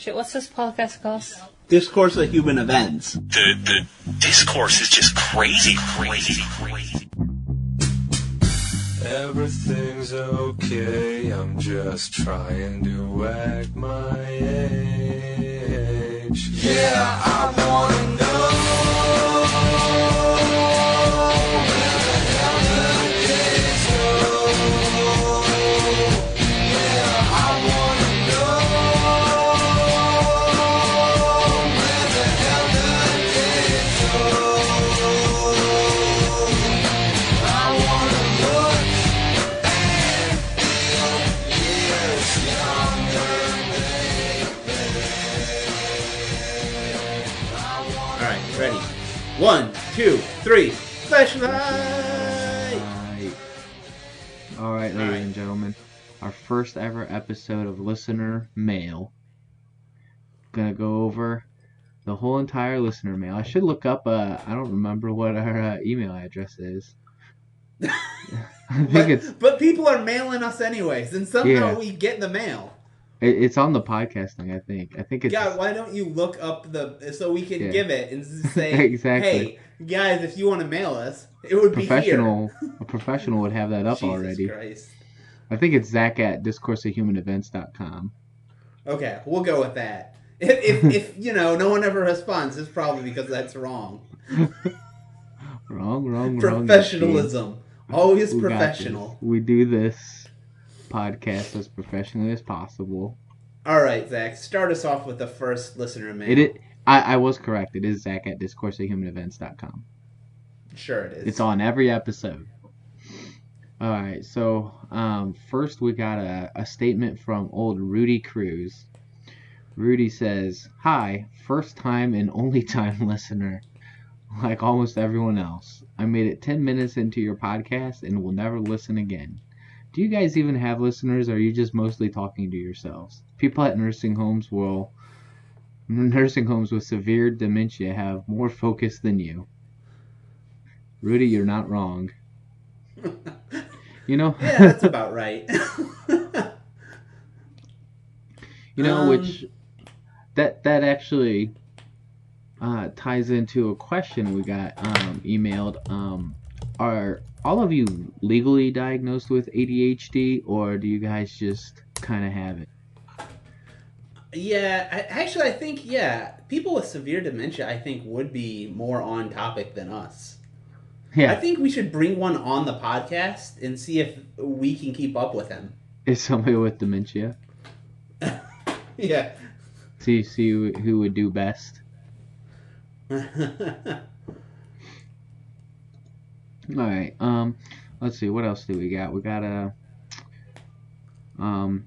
Shit, what's this podcast called? Discourse of Human Events. The discourse is just crazy. Everything's okay, I'm just trying to act my age. Yeah, I wanna know where the hell the days go. Yeah, I wanna know where the hell the days go. I wanna look and feel years younger, baby. Alright, ready. 1, 2, 3. Flashlight! Alright, ladies and gentlemen. Our first ever episode of Listener Mail. Gonna go over the whole entire listener mail. I should look up, I don't remember what our email address is. I think But people are mailing us anyways, and somehow Yeah. we get the mail. it's on the podcast thing, I think. I think it's... God, why don't you look up so we can Yeah. give it and say, Exactly. hey, guys, if you want to mail us, it would be here. A professional would have that up Jesus already. Christ. I think it's Zach at discourseofhumanevents.com. Okay, we'll go with that. If no one ever responds, it's probably because that's wrong. Wrong. Professionalism. Always We got professional. this. We do this podcast as professionally as possible. All right, Zach, start us off with the first listener mail. I was correct. It is Zach at discourseofhumanevents.com. Sure it is. It's on every episode. Alright, so first we got a statement from old Rudy Cruz. Rudy says, "Hi, first time and only time listener. Like almost everyone else. I made it 10 minutes into your podcast and will never listen again. Do you guys even have listeners, or are you just mostly talking to yourselves? People at nursing homes with severe dementia have more focus than you." Rudy, you're not wrong. Yeah, that's about right. Which that actually ties into a question we got emailed. Are all of you legally diagnosed with ADHD, or do you guys just kind of have it? Yeah, I think, people with severe dementia, I think, would be more on topic than us. Yeah. I think we should bring one on the podcast and see if we can keep up with him. Is somebody with dementia? Yeah. See who would do best. Alright, let's see, what else do we got? We got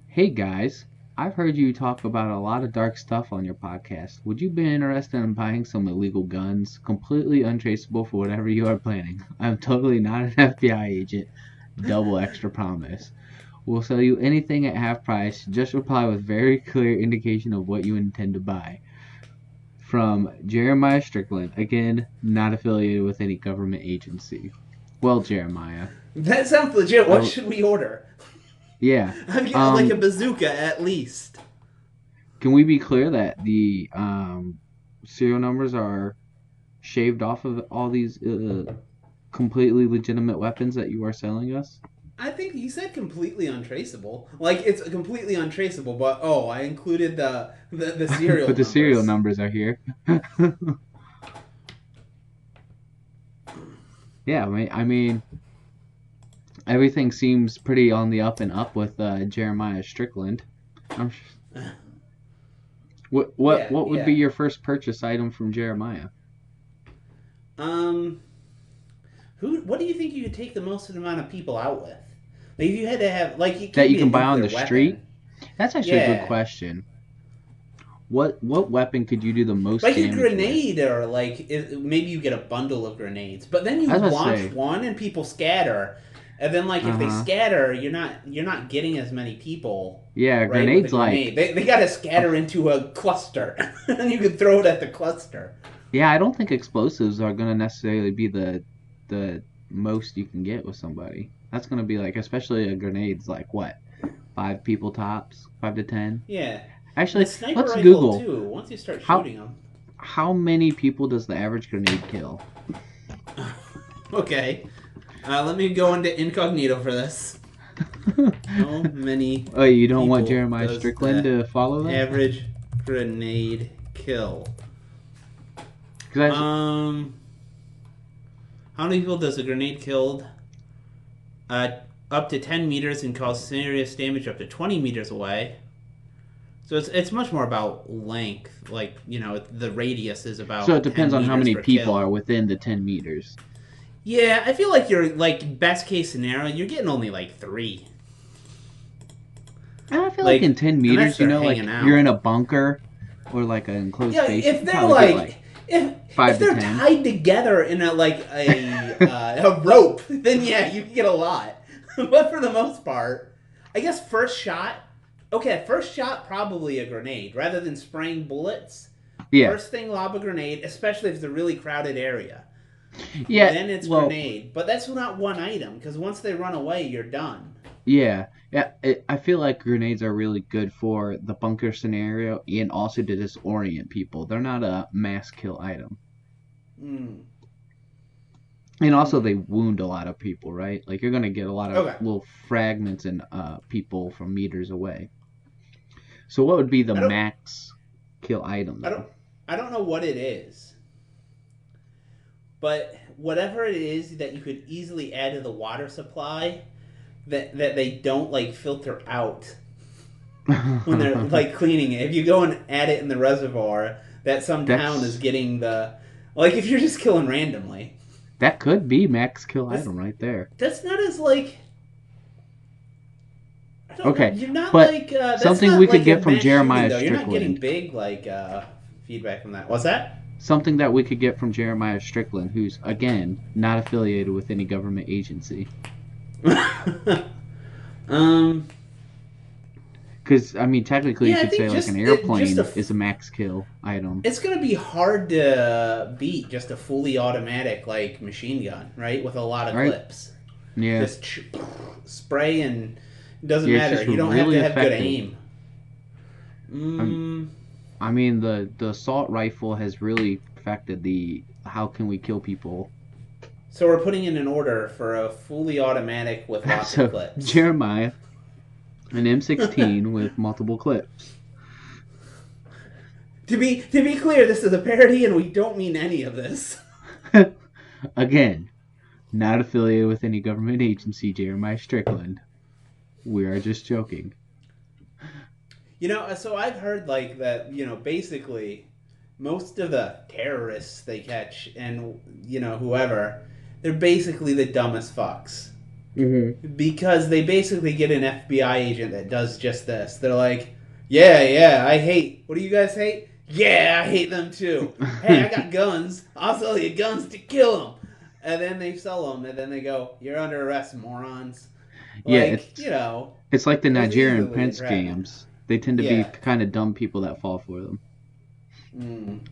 hey guys, I've heard you talk about a lot of dark stuff on your podcast. Would you be interested in buying some illegal guns? Completely untraceable for whatever you are planning. I'm totally not an FBI agent. Double extra promise. We'll sell you anything at half price. Just reply with very clear indication of what you intend to buy. From Jeremiah Strickland. Again, not affiliated with any government agency. Well, Jeremiah. That sounds legit. What should we order? Yeah. I'm getting like a bazooka at least. Can we be clear that the serial numbers are shaved off of all these completely legitimate weapons that you are selling us? I think you said completely untraceable. Like, it's completely untraceable, but I included the serial But the numbers. serial numbers are here. Yeah, I mean, everything seems pretty on the up and up with Jeremiah Strickland. What would be your first purchase item from Jeremiah? What do you think you could take the most amount of people out with? Like, if you had to have, like, that you can buy on the weapon. street? That's actually a good question. What weapon could you do the most like damage a grenade, with? or like maybe you get a bundle of grenades, but then you launch one and people scatter, and then like if they scatter, you're not getting as many people. Yeah, right, grenades grenade. They got to scatter into a cluster, and you can throw it at the cluster. Yeah, I don't think explosives are gonna necessarily be the most you can get with somebody. That's gonna be like, especially a grenade's like what, 5 people tops, 5 to 10. Yeah. Actually, sniper let's rifle Google. too. Once you start shooting them. How many people does the average grenade kill? Okay. Let me go into incognito for this. How many Oh, you don't want people Jeremiah does Strickland the to follow that? average grenade kill? 'Cause How many people does a grenade killed up to 10 meters and cause serious damage up to 20 meters away? So it's much more about length. Like, the radius is about. So it depends 10 on how meters many per people kill. are within the 10 meters. Yeah, I feel like you're, best case scenario, you're getting only, 3. And I feel like in 10 meters, you're in a bunker or, an enclosed space. If you they're, probably if they're tied together in a rope, then, yeah, you can get a lot. But for the most part, I guess first shot, probably a grenade. Rather than spraying bullets, first thing, lob a grenade, especially if it's a really crowded area. Yeah, then it's grenade. But that's not one item, because once they run away, you're done. Yeah. I feel like grenades are really good for the bunker scenario and also to disorient people. They're not a mass kill item. And also they wound a lot of people, right? Like you're going to get a lot of little fragments and people from meters away. So what would be the max kill item? I don't know what it is. But whatever it is that you could easily add to the water supply that they don't filter out when they're cleaning it. If you go and add it in the reservoir, that some town is getting the if you're just killing randomly. That could be max kill item right there. That's not as okay, you're not but that's something not we could get from mass Jeremiah shooting, Strickland. You're not getting big feedback from that. What's that? Something that we could get from Jeremiah Strickland, who's again not affiliated with any government agency. Because technically you could say an airplane is a max kill item. It's gonna be hard to beat just a fully automatic machine gun, right? With a lot of clips. Yeah. Just spray and it doesn't matter. You don't really have to have good aim. The assault rifle has really perfected the how can we kill people. So we're putting in an order for a fully automatic with lots of clips. Jeremiah, an M16 with multiple clips. To be clear, this is a parody, and we don't mean any of this. Again, not affiliated with any government agency. Jeremiah Strickland. We are just joking. So I've heard that. Basically, most of the terrorists they catch, and whoever. They're basically the dumbest fucks. Mm-hmm. Because they basically get an FBI agent that does just this. They're like, yeah, I hate... What do you guys hate? Yeah, I hate them too. Hey, I got guns. I'll sell you guns to kill them. And then they sell them, and then they go, you're under arrest, morons. It's like the Nigerian prince scams. They tend to be kind of dumb people that fall for them.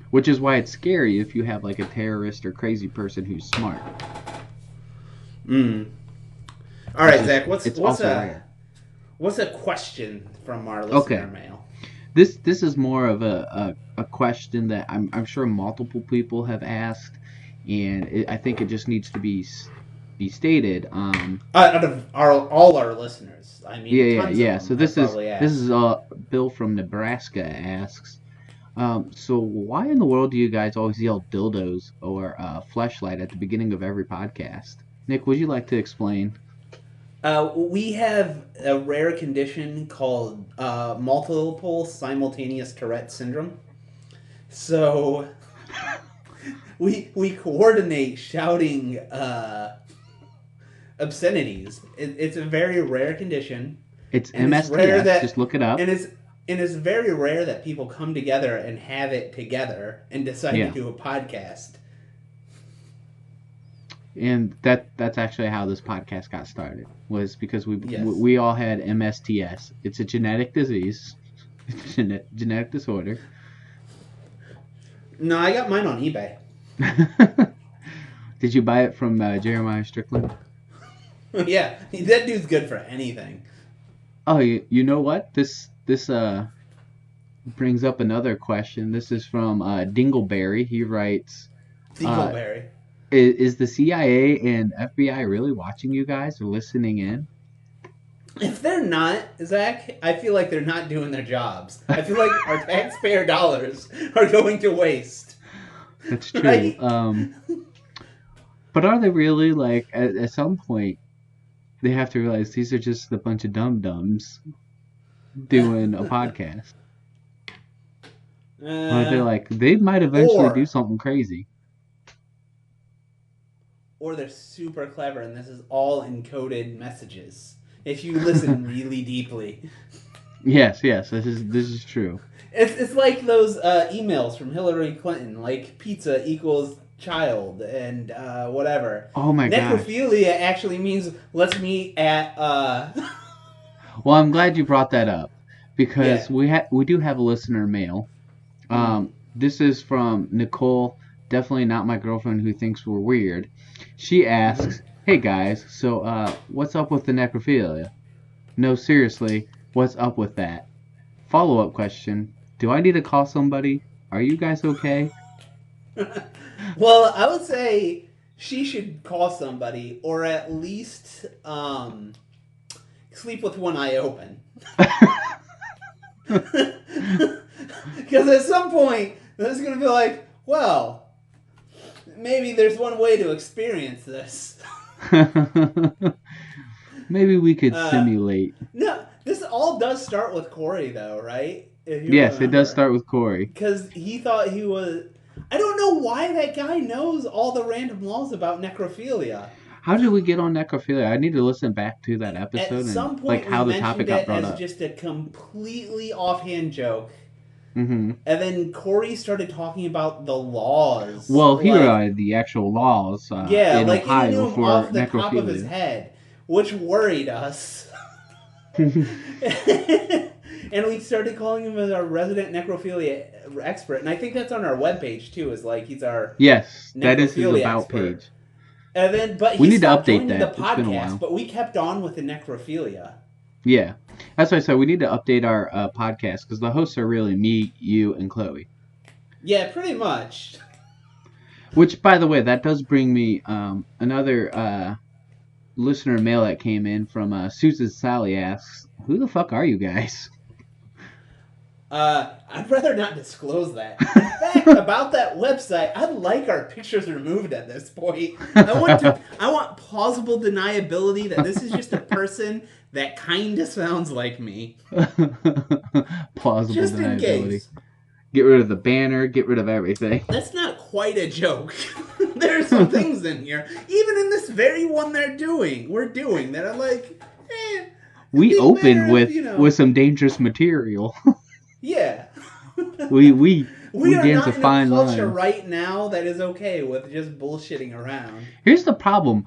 Which is why it's scary if you have a terrorist or crazy person who's smart. All right, Zach. What's a question from our listener mail? This is more of a question that I'm sure multiple people have asked, and I think it just needs to be stated. Out of all our listeners, yeah. So this is Bill from Nebraska asks. So why in the world do you guys always yell dildos or fleshlight at the beginning of every podcast? Nick, would you like to explain? We have a rare condition called multiple simultaneous Tourette syndrome. So we coordinate shouting obscenities. It's a very rare condition. It's MSTS. Just look it up. And it's very rare that people come together and have it together and decide to do a podcast. And that's actually how this podcast got started, was because we all had MSTS. It's a genetic disease, genetic disorder. No, I got mine on eBay. Did you buy it from Jeremiah Strickland? Yeah, that dude's good for anything. Oh, you know what? This This is a brings up another question. This is from Dingleberry. He writes, Dingleberry. Is the CIA and FBI really watching you guys or listening in? If they're not, Zach, I feel like they're not doing their jobs. I feel like our taxpayer dollars are going to waste. That's true. Right? But are they really, like, at some point, they have to realize these are just a bunch of dum-dums doing a podcast? Or they're like, they might eventually do something crazy. Or they're super clever and this is all encoded messages. If you listen really deeply. Yes, this is true. It's like those emails from Hillary Clinton, like pizza equals child and whatever. Oh my god. Necrophilia actually means let's meet at Well, I'm glad you brought that up because we do have a listener mail. This is from Nicole, definitely not my girlfriend who thinks we're weird. She asks, "Hey guys, so what's up with the necrophilia? No, seriously, what's up with that? Follow-up question, do I need to call somebody? Are you guys okay?" Well, I would say she should call somebody or at least sleep with one eye open. Because at some point, there's going to be like, well, maybe there's one way to experience this. Maybe we could simulate. No, this all does start with Corey, though, right? Yes, it does start with Corey. Because he thought he was... I don't know why that guy knows all the random laws about necrophilia. How did we get on necrophilia? I need to listen back to that episode. At some point, like how we the topic mentioned got brought it as up. just a completely offhand joke. Mm-hmm. And then Corey started talking about the laws. Well, here are the actual laws in like Ohio he knew him for off the necrophilia. top of his head, which worried us. And we started calling him as our resident necrophilia expert. And I think that's on our webpage, too, is like he's our that is his about expert. page. And then, but we he need to stopped update joining that. the It's been a podcast, while. but we kept on with the necrophilia. Yeah. That's why I said we need to update our podcast because the hosts are really me, you, and Chloe. Yeah, pretty much. Which, by the way, that does bring me another listener mail that came in from Susan Sally asks, "Who the fuck are you guys?" I'd rather not disclose that. In fact, about that website, I'd like our pictures removed at this point. I want plausible deniability that this is just a person that kind of sounds like me. Plausible just deniability. In case. Get rid of the banner, get rid of everything. That's not quite a joke. There's some things in here, even in this very one we're doing that are like, we opened with some dangerous material. Yeah. we are dance not a in fine a culture line right now that is okay with just bullshitting around. Here's the problem.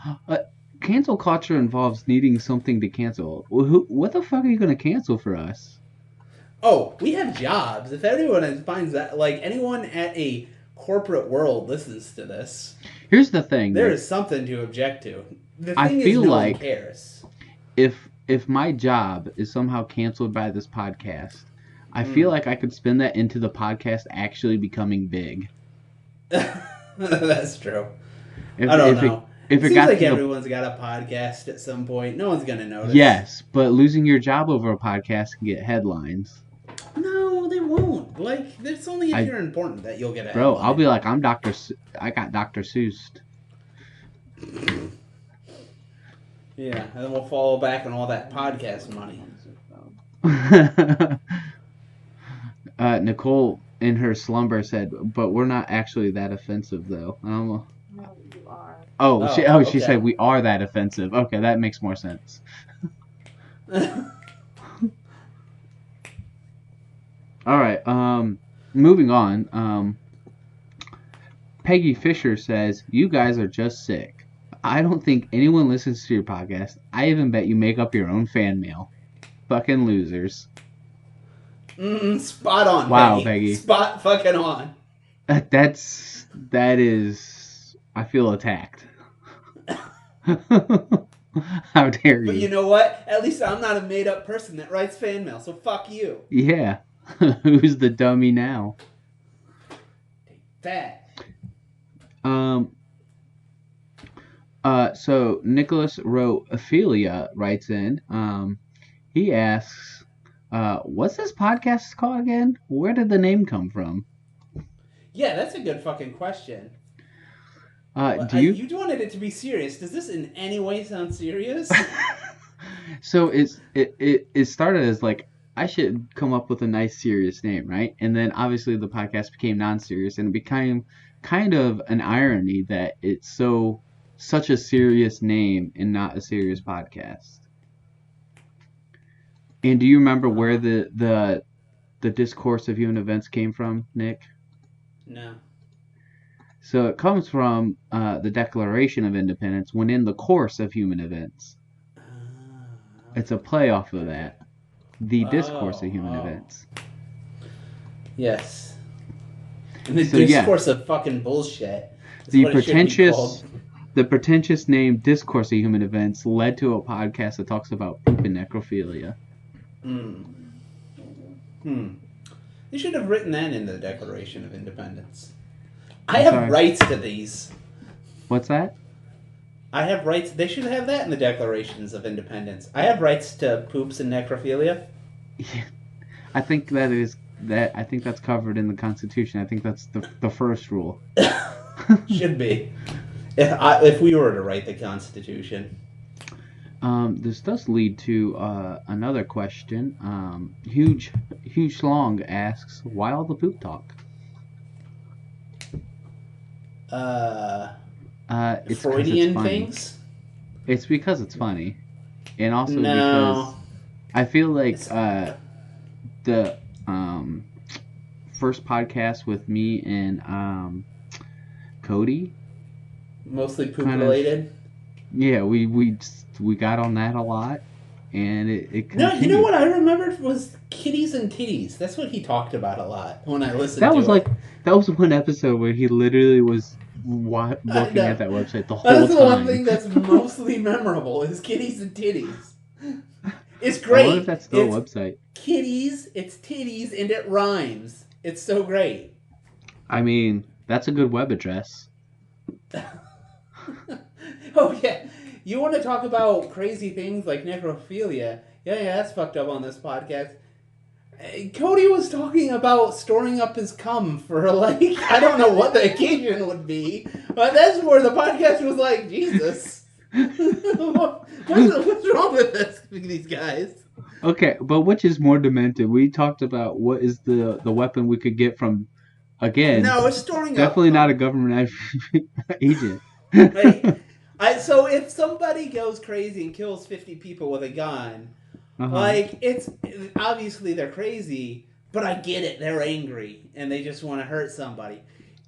Cancel culture involves needing something to cancel. What the fuck are you going to cancel for us? Oh, we have jobs. If anyone finds that, like anyone at a corporate world listens to this, here's the thing. There is something to object to. The thing I feel is, no like one cares. If my job is somehow canceled by this podcast, I feel like I could spin that into the podcast actually becoming big. That's true. I don't know. If it seems got like everyone's got a podcast at some point. No one's going to notice. Yes, but losing your job over a podcast can get headlines. No, they won't. Like, it's only if you're important that you'll get a Bro, headline. I'll be like, I got Dr. Seuss. Yeah, and then we'll follow back on all that podcast money. Nicole, in her slumber, said, "But we're not actually that offensive, though." No, you are. She said we are that offensive. Okay, that makes more sense. All right. Moving on. Peggy Fisher says, "You guys are just sick. I don't think anyone listens to your podcast. I even bet you make up your own fan mail. Fucking losers." Spot on, wow, Peggy. Spot fucking on. That is... I feel attacked. How dare you? But you know what? At least I'm not a made-up person that writes fan mail, so fuck you. Yeah. Who's the dummy now? That. So Nicholas wrote Ophelia writes in. He asks, what's this podcast called again? Where did the name come from? Yeah, that's a good fucking question. You wanted it to be serious. Does this in any way sound serious? So it started as like, I should come up with a nice serious name, right? And then obviously the podcast became non-serious, and it became kind of an irony that it's such a serious name and not a serious podcast. And do you remember where the discourse of human events came from, Nick? No. So it comes from the Declaration of Independence, when in the course of human events. It's a play off of that. The discourse of human events. Yes. And the discourse of fucking bullshit. The pretentious name Discourse of Human Events led to a podcast that talks about poop and necrophilia. They should have written that in the Declaration of Independence. I have rights to these. What's that? I have rights. They should have that in the Declarations of Independence. I have rights to poops and necrophilia. Yeah. I think that's covered in the Constitution. I think that's the first rule. Should be. If we were to write the Constitution. This does lead to another question. Huge Long asks, why all the poop talk? It's Freudian things? It's because it's funny. And also because I feel like the first podcast with me and Cody, mostly poop related. Yeah, we got on that a lot, and it no, you know what I remembered was kitties and titties. That's what he talked about a lot when I listened. That was one episode where he literally was looking at that website the whole time. That's the one thing that's mostly memorable is kitties and titties. It's great. I wonder if that's still a website. Kitties, it's titties, and it rhymes. It's so great. I mean, that's a good web address. Oh, yeah. You want to talk about crazy things like necrophilia? Yeah, that's fucked up on this podcast. Cody was talking about storing up his cum for, like, I don't know what the occasion would be, but that's where the podcast was like, Jesus. What's wrong with these guys? Okay, but which is more demented? We talked about what is the weapon we could get from, again. No, it's storing definitely up. Not a government agent. So if somebody goes crazy and kills 50 people with a gun, like, it's obviously they're crazy, but I get it. They're angry and they just want to hurt somebody.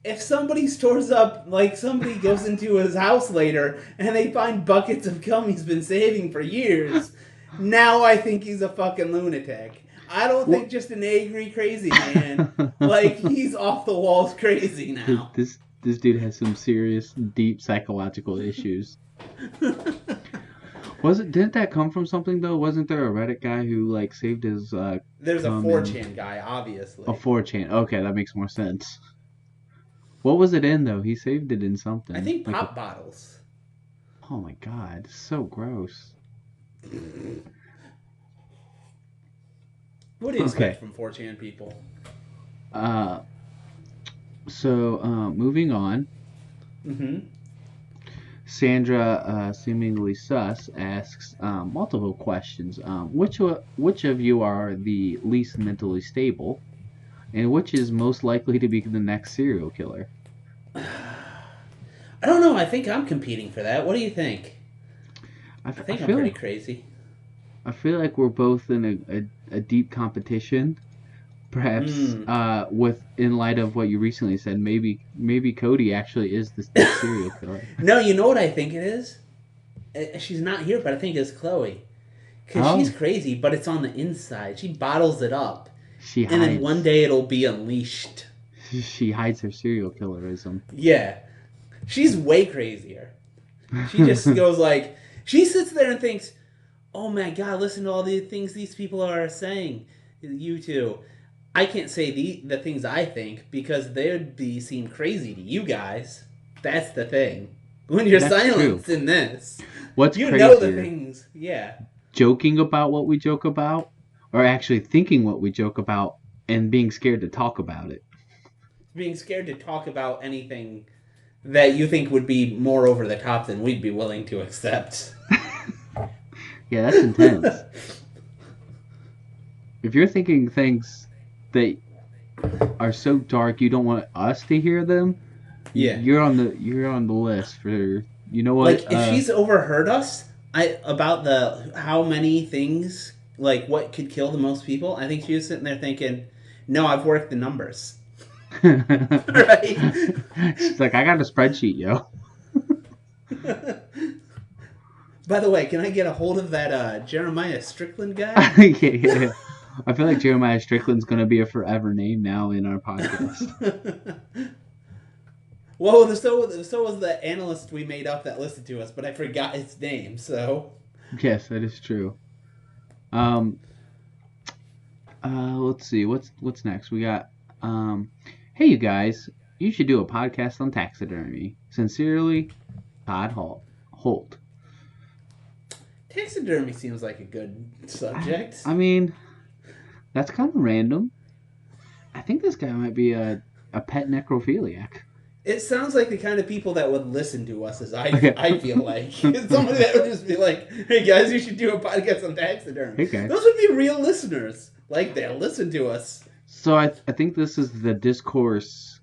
If somebody stores up, like somebody goes into his house later and they find buckets of cum he's been saving for years, now I think he's a fucking lunatic. I don't think just an angry crazy man. Like, he's off the walls crazy now. This dude has some serious, deep psychological issues. Didn't that come from something though? Wasn't there a Reddit guy who like saved his There's a 4chan guy, obviously. A 4chan. Okay, that makes more sense. What was it in though? He saved it in something. I think pop bottles. Oh my god, so gross. What do you expect from 4chan people? So moving on. Sandra, seemingly sus, asks multiple questions. Which of you are the least mentally stable, and which is most likely to be the next serial killer? I don't know. I think I'm competing for that. What do you think? I think I'm pretty crazy. I feel like we're both in a deep competition. Perhaps in light of what you recently said, maybe Cody actually is the serial killer. No, you know what I think it is? She's not here, but I think it's Chloe. Because she's crazy, but it's on the inside. She bottles it up. And then one day it'll be unleashed. She hides her serial killerism. Yeah. She's way crazier. She just goes like... She sits there and thinks, oh my god, listen to all the things these people are saying. You two. I can't say the things I think because they'd seem crazy to you guys. That's the thing. When you're That's silenced true. in this, What's you crazier? know the things. Yeah. Joking about what we joke about, or actually thinking what we joke about and being scared to talk about it. Being scared to talk about anything that you think would be more over the top than we'd be willing to accept. Yeah, that's intense. If you're thinking things that are so dark you don't want us to hear them, Yeah. you're on the list for, you know what? Like, if she's overheard us about how many things, like what could kill the most people, I think she was sitting there thinking, no, I've worked the numbers. Right? She's like, I got a spreadsheet, yo. By the way, can I get a hold of that Jeremiah Strickland guy? Yeah. I feel like Jeremiah Strickland's going to be a forever name now in our podcast. Well, so was the analyst we made up that listened to us, but I forgot his name, so... Yes, that is true. Let's see, what's next? We got, hey you guys, you should do a podcast on taxidermy. Sincerely, Todd Holt. Taxidermy seems like a good subject. I mean, that's kind of random. I think this guy might be a pet necrophiliac. It sounds like the kind of people that would listen to us, as I feel like. It's somebody that would just be like, hey guys, you should do a podcast on taxidermy. Hey guys. Those would be real listeners. Like, they'll listen to us. So I think this is the discourse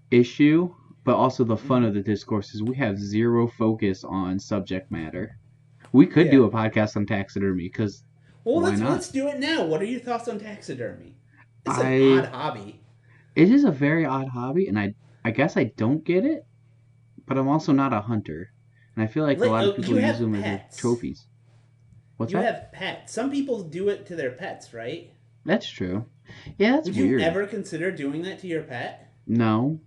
issue, but also the fun of the discourse is we have zero focus on subject matter. We could do a podcast on taxidermy because let's do it now. What are your thoughts on taxidermy? It's an odd hobby. It is a very odd hobby, and I guess I don't get it, but I'm also not a hunter, and I feel like a lot of people use them as trophies. What's that? You have pets. Some people do it to their pets, right? That's true. Yeah, that's weird. Would you ever consider doing that to your pet? No.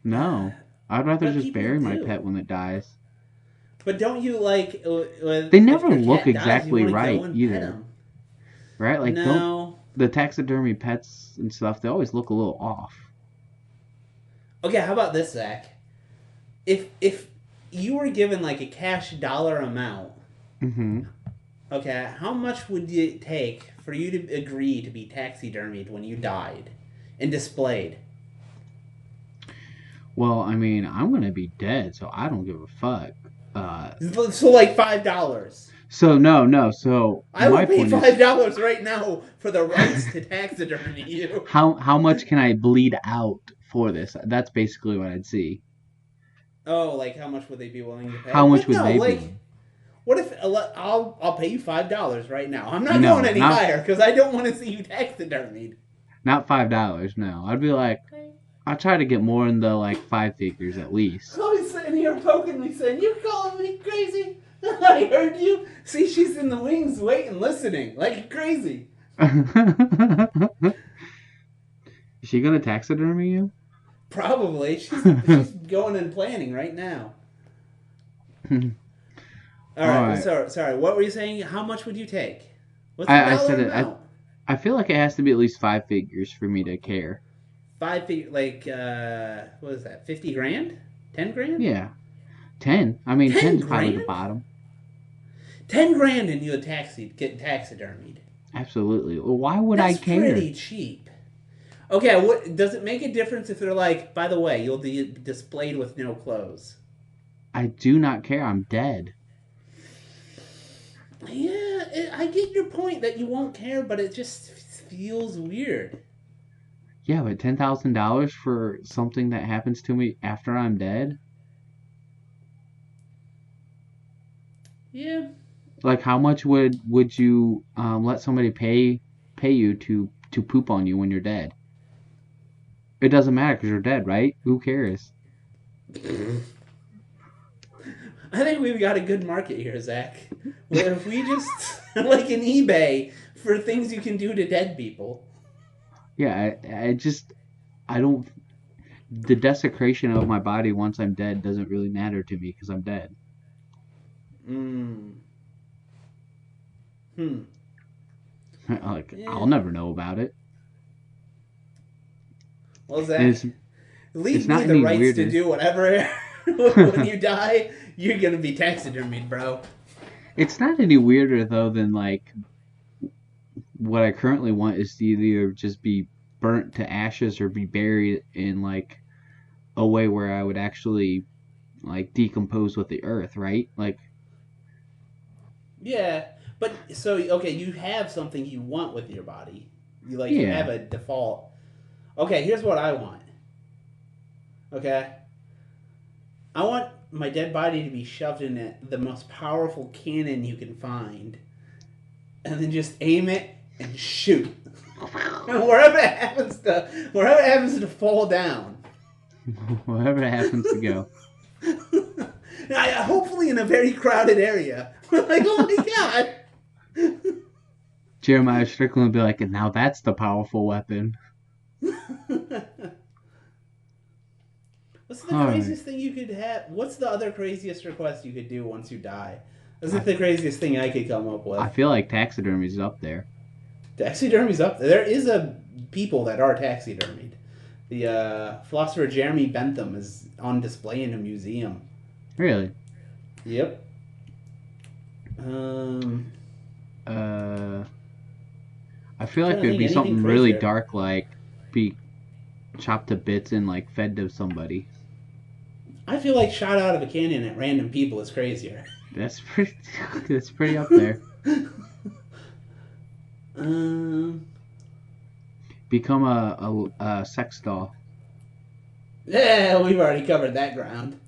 I'd rather just bury my pet when it dies. But don't you like... they never look exactly right either. Right? Like, no. The taxidermy pets and stuff, they always look a little off. Okay, how about this, Zach? If you were given like a cash dollar amount, okay, how much would it take for you to agree to be taxidermied when you died and displayed? Well, I mean, I'm going to be dead, so I don't give a fuck. So like $5. So no. So I would pay $5 right now for the rights to taxidermy you. How much can I bleed out for this? That's basically what I'd see. Oh, like how much would they be willing to pay? How much would they be? What if I'll pay you $5 right now? I'm not going any higher because I don't want to see you taxidermied. Not $5. No, I'd be like, I'll try to get more in the like 5 figures at least. Chloe's sitting here poking me, saying, "You calling me crazy? I heard you." See, she's in the wings, waiting, listening, like crazy. Is she gonna taxidermy you? Probably. She's going and planning right now. All right. Sorry. What were you saying? How much would you take? What's the I said amount? it. I feel like it has to be at least 5 figures for me to care. 5 figures, like what is that? 50 grand? 10 grand? Yeah, 10. I mean, 10's probably grand? the bottom. 10 grand and you get taxidermied. Absolutely. Well, why would I care? That's pretty cheap. Okay, does it make a difference if they're like, by the way, you'll be displayed with no clothes? I do not care. I'm dead. Yeah, I get your point that you won't care, but it just feels weird. Yeah, but $10,000 for something that happens to me after I'm dead? Yeah. Like, how much would you let somebody pay you to poop on you when you're dead? It doesn't matter because you're dead, right? Who cares? I think we've got a good market here, Zach. Where if we just, like an eBay for things you can do to dead people. Yeah, I don't... The desecration of my body once I'm dead doesn't really matter to me because I'm dead. Like, Yeah. I'll never know about it. Well, And Zach, it's leave not me the any rights weirder. to do whatever. When you die, you're gonna be taxidermied, bro. It's not any weirder though than like what I currently want is to either just be burnt to ashes or be buried in like a way where I would actually like decompose with the earth, right? Like, Yeah, but so okay, you have something you want with your body. You have yeah, a default. Okay, here's what I want. Okay, I want my dead body to be shoved in the most powerful cannon you can find, and then just aim it and shoot. And wherever it happens to fall down. whatever happens to go. Hopefully in a very crowded area. Like, oh my god. Jeremiah Strickland would be like, and now that's the powerful weapon. What's the All craziest thing you could have? What's the other craziest request you could do once you die? This is the craziest thing I could come up with. I feel like taxidermy is up there. Taxidermy's up there. There is people that are taxidermied. The philosopher Jeremy Bentham is on display in a museum. Really? Yep. I feel like Trying to there'd be think something anything really crazier. dark, like be chopped to bits and like fed to somebody. I feel like shot out of a cannon at random people is crazier. That's pretty. That's pretty up there. Become a sex doll. Yeah, we've already covered that ground.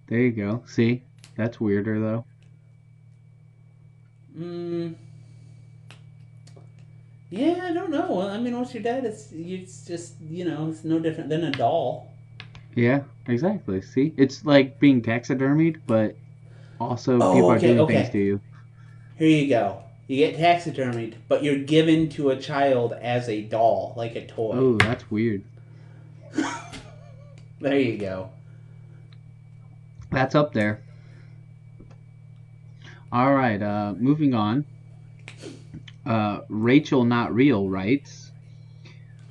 There you go. See, that's weirder though. Yeah, I don't know. I mean, once you're dead, it's just it's no different than a doll. Yeah, exactly. See, it's like being taxidermied, but also people are doing things to you. Here you go. You get taxidermied, but you're given to a child as a doll, like a toy. Oh, that's weird. There you go. That's up there. All right, moving on. Rachel Not Real writes,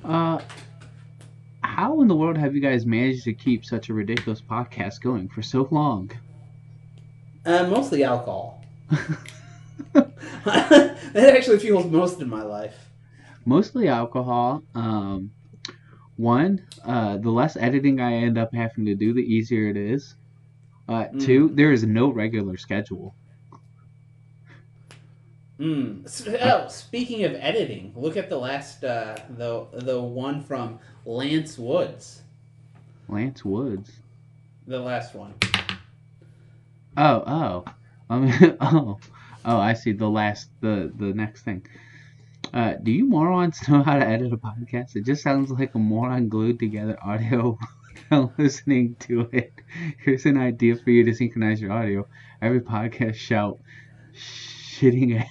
how in the world have you guys managed to keep such a ridiculous podcast going for so long? Mostly alcohol. That actually fuels most of my life. Mostly alcohol. One, the less editing I end up having to do, the easier it is. Two, there is no regular schedule. Speaking of editing, look at the last the one from Lance Woods. Lance Woods. The last one. Oh. I mean, I see. The next thing. Do you morons know how to edit a podcast? It just sounds like a moron glued together audio while listening to it. Here's an idea for you to synchronize your audio. Every podcast shout, shitting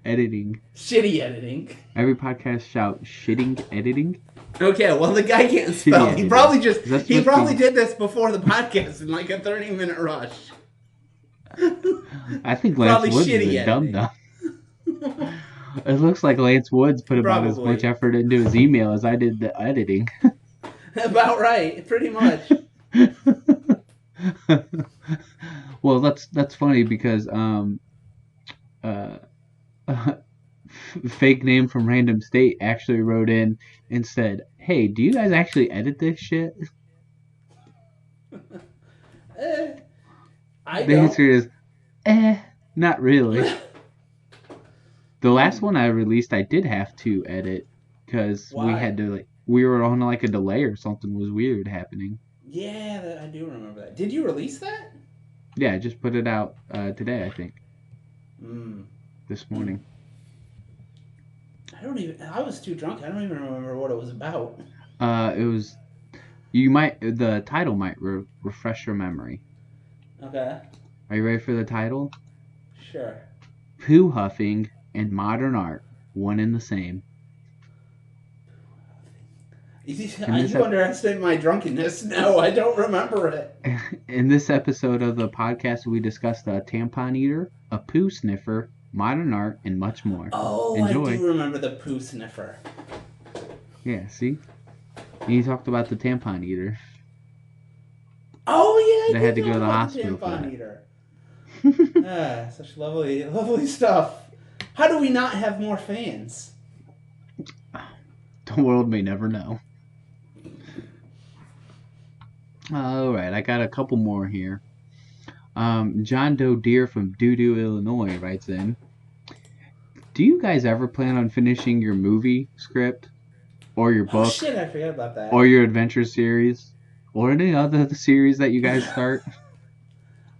editing. Shitty editing. Every podcast shout, shitting editing. Okay, well the guy can't spell. Shitty He probably editing. did this before the podcast in like a 30-minute rush. I think Lance Probably Woods shitty is a editing. dum-dum. It looks like Lance Woods put about as Probably. much effort into his email as I did the editing. About right, pretty much. Well, that's funny because fake name from random state actually wrote in and said, "Hey, do you guys actually edit this shit?" I The don't. answer is, not really. The last one I released, I did have to edit because we Why? had to we were on like a delay or something was weird happening. Yeah, I do remember that. Did you release that? Yeah, I just put it out today, I think. This morning. I was too drunk. I don't even remember what it was about. It was. The title might refresh your memory. Okay. Are you ready for the title? Sure. Poo huffing and modern art, one and the same. You underestimate my drunkenness. No, I don't remember it. In this episode of the podcast, we discussed a tampon eater, a poo sniffer, modern art, and much more. Oh, Enjoy. I do remember the poo sniffer. Yeah, see? And you talked about the tampon eater. Oh, yeah, They had to go to the hospital for that. Eater. Such lovely, lovely stuff. How do we not have more fans? The world may never know. Alright, I got a couple more here. John Doe Deer from Doo-Doo, Illinois writes in, do you guys ever plan on finishing your movie script? Or your book? Oh shit, I forgot about that. Or your adventure series? Or any other series that you guys start?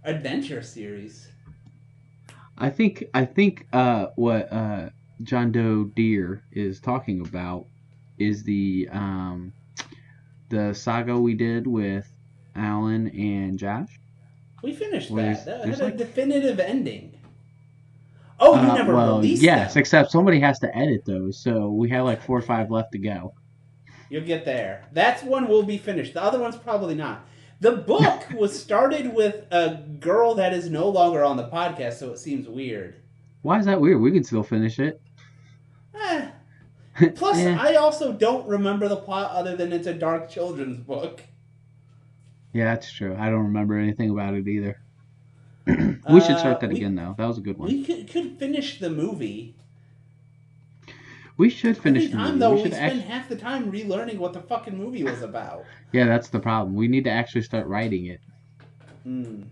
Adventure series? I think what John Doe Deer is talking about is the saga we did with Alan and Josh. We finished There's that. That had a like- definitive ending. Oh, you never released yes, them. except somebody has to edit those, so we have like 4 or 5 left to go. You'll get there. That's one will be finished. The other one's probably not. The book was started with a girl that is no longer on the podcast, so it seems weird. Why is that weird? We can still finish it. Plus, Eh. I also don't remember the plot other than it's a dark children's book. Yeah, that's true. I don't remember anything about it either. We should start that again, though. That was a good one. We could finish the movie. We should finish Every the time, movie. though, We we should spend half the time relearning what the fucking movie was about. Yeah, that's the problem. We need to actually start writing it. And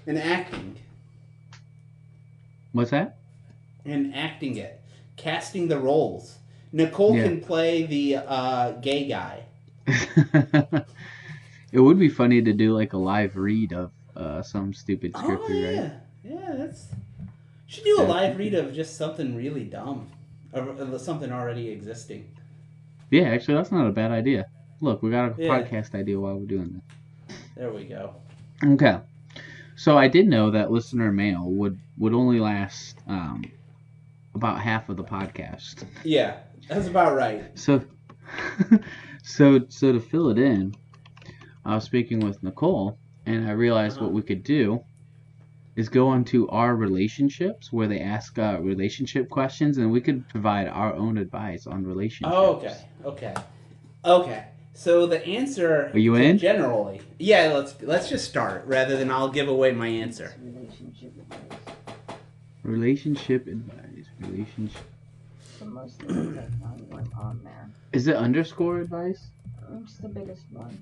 acting. What's that? And acting it. Casting the roles. Nicole Yeah. can play the gay guy. It would be funny to do like a live read of some stupid script Oh, we yeah. write. Yeah, that's... Should do a Yeah. live read of just something really dumb. Or something already existing. Yeah, actually, that's not a bad idea. Look, we got a Yeah. podcast idea while we're doing There we go. this. Okay. So I did know that listener mail would only last about half of the podcast. Yeah, that's about right. So, so to fill it in, I was speaking with Nicole, and I realized what we could do is go onto our relationships where they ask relationship questions, and we could provide our own advice on relationships. Oh, okay. So the answer... Are you in? Generally. Yeah, let's just start, rather than I'll give away my answer. Relationship advice. Relationship. The most important one on there. Is it underscore advice? It's the biggest one.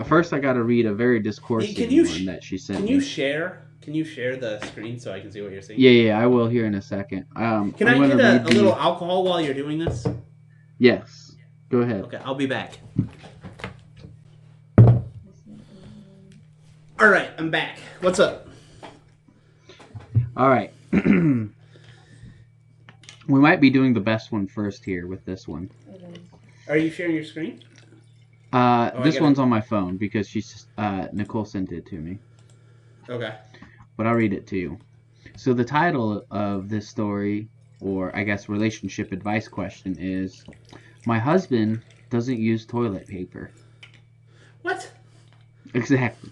First, I got to read a very discoursive Can you one that she sent Can me. you share the screen so I can see what you're saying? Yeah, I will here in a second. Can I'm I gonna get a read little alcohol while you're doing this? Yes. Go ahead. Okay, I'll be back. All right, I'm back. What's up? All right. We might be doing the best one first here with this one. It is. Are you sharing your screen? This I one's on my phone because Nicole sent it to me. Okay. But I'll read it to you. So the title of this story, or I guess relationship advice question, is My husband doesn't use toilet paper. What? Exactly.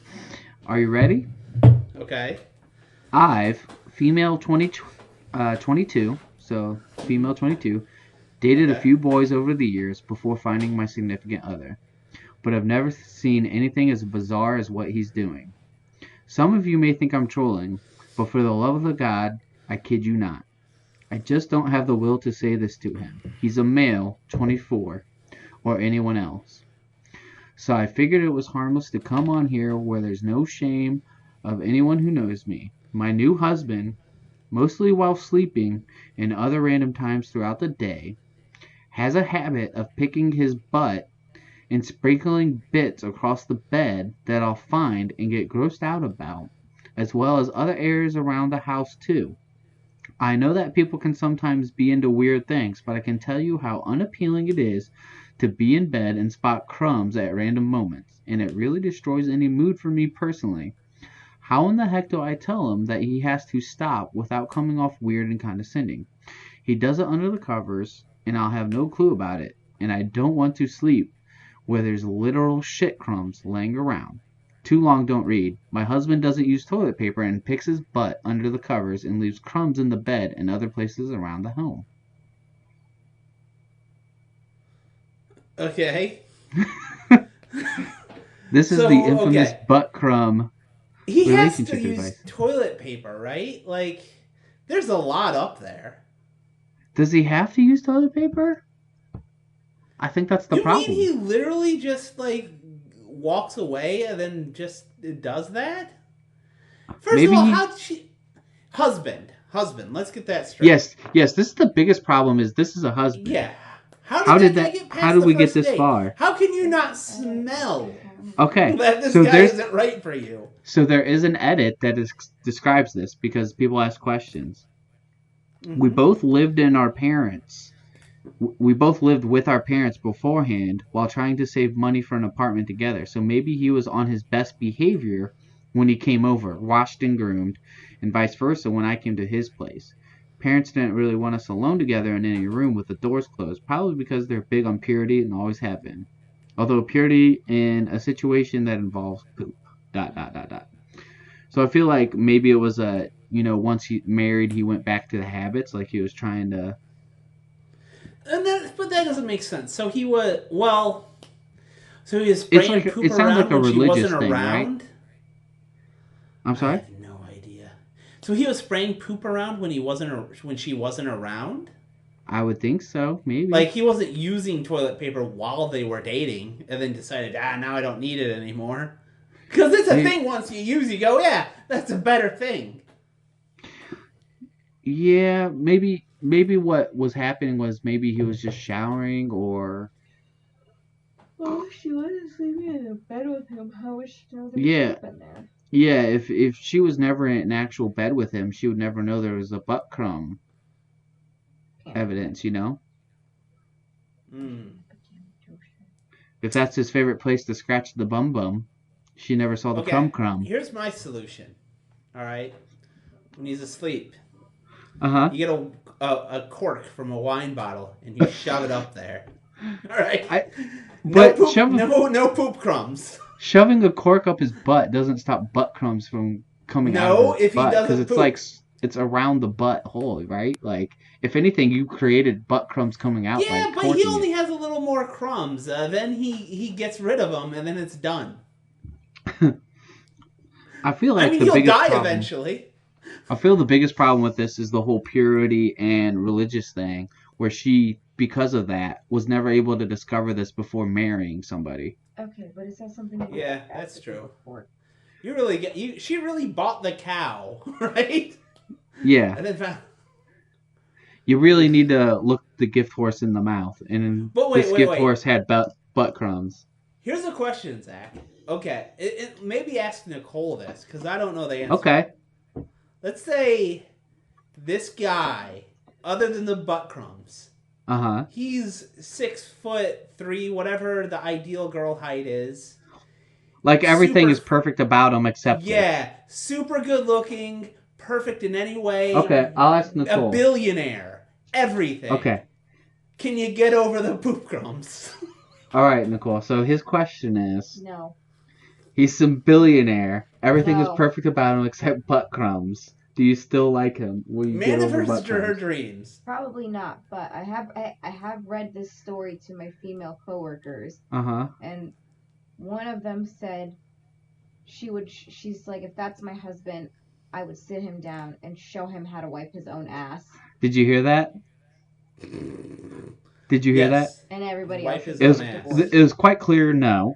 Are you ready? Okay. I've, female 22, so female 22, dated a few boys over the years before finding my significant other, but I've never seen anything as bizarre as what he's doing. Some of you may think I'm trolling, but for the love of the God, I kid you not. I just don't have the will to say this to him. He's a male, 24, or anyone else. So I figured it was harmless to come on here where there's no shame of anyone who knows me. My new husband, mostly while sleeping and other random times throughout the day, has a habit of picking his butt and sprinkling bits across the bed that I'll find and get grossed out about, as well as other areas around the house too. I know that people can sometimes be into weird things, but I can tell you how unappealing it is to be in bed and spot crumbs at random moments, and it really destroys any mood for me personally. How in the heck do I tell him that he has to stop without coming off weird and condescending? He does it under the covers, and I'll have no clue about it. And I don't want to sleep where there's literal shit crumbs laying around. Too long don't read. My husband doesn't use toilet paper and picks his butt under the covers and leaves crumbs in the bed and other places around the home. Okay. This is So, the infamous okay. butt crumb He has to relationship use advice. toilet paper, right? Like, there's a lot up there. Does he have to use toilet paper? I think that's the You problem. mean he literally just, like, walks away and then just does that? First Maybe of all, he- how'd she... Husband, let's get that straight. Yes, this is the biggest problem is this is a husband. Yeah. How did that get past how did the we get first this date? far? How can you not smell Okay, that this so guy there's isn't right for you? so there is an edit that describes this because people ask questions. We both lived in our parents. We both lived with our parents beforehand while trying to save money for an apartment together. So maybe he was on his best behavior when he came over, washed and groomed, and vice versa when I came to his place. Parents didn't really want us alone together in any room with the doors closed, probably because they're big on purity and always have been. Although purity in a situation that involves poop. ... So I feel like maybe it was once he married, he went back to the habits, like he was trying to... But that doesn't make sense. So he was So he was spraying poop it sounds around like a when she religious wasn't thing, around. right? I'm I sorry? have no idea. So he was spraying poop around when she wasn't around. I would think so, maybe. Like he wasn't using toilet paper while they were dating, and then decided, now I don't need it anymore. Because it's a thing. Once you use, you go, yeah, that's a better thing. Yeah, maybe what was happening was maybe he was just showering or... Well, if she wasn't sleeping in a bed with him, how would she know there Yeah. was poop in there? Yeah, if she was never in an actual bed with him, she would never know there was a butt crumb evidence, you know? If that's his favorite place to scratch the bum, she never saw the crumb. Here's my solution. All right, when he's asleep, Uh-huh. you get a cork from a wine bottle and you shove it up there. All right. No poop crumbs. Shoving a cork up his butt doesn't stop butt crumbs from coming out of his if butt. he doesn't Because it's poop. like, it's around the butt hole, right? Like, if anything, you created butt crumbs coming out. Yeah, by but he corking only it. has a little more crumbs. Then he gets rid of them and then it's done. I feel like the he'll biggest die problem, eventually. I feel the biggest problem with this is the whole purity and religious thing, where she, because of that, was never able to discover this before marrying somebody. Okay, but is that something? You Yeah, have to that's ask true. for? She really bought the cow, right? Yeah. And then found. You really need to look the gift horse in the mouth, and But wait, this wait, gift wait. horse had butt crumbs. Here's a question, Zach. Okay, maybe ask Nicole this because I don't know the answer. Okay. Let's say this guy, other than the butt crumbs, Uh-huh. he's 6'3", whatever the ideal girl height is. Like everything Super- is perfect about him except Yeah, super good looking, perfect in any way. Okay, I'll ask A Nicole. billionaire, everything. Okay. Can you get over the poop crumbs? All right, Nicole. So his question is, No. he's some billionaire. Everything is No. perfect about him except butt crumbs. Do you still like him? Will you get over butt Manifest her crumbs? dreams. Probably not, but I have read this story to my female coworkers, Uh-huh. and one of them said she's like, if that's my husband, I would sit him down and show him how to wipe his own ass, Did you hear that? Did you hear that? Yes. and everybody Wipe else his is own ass. divorced. It was quite clear no.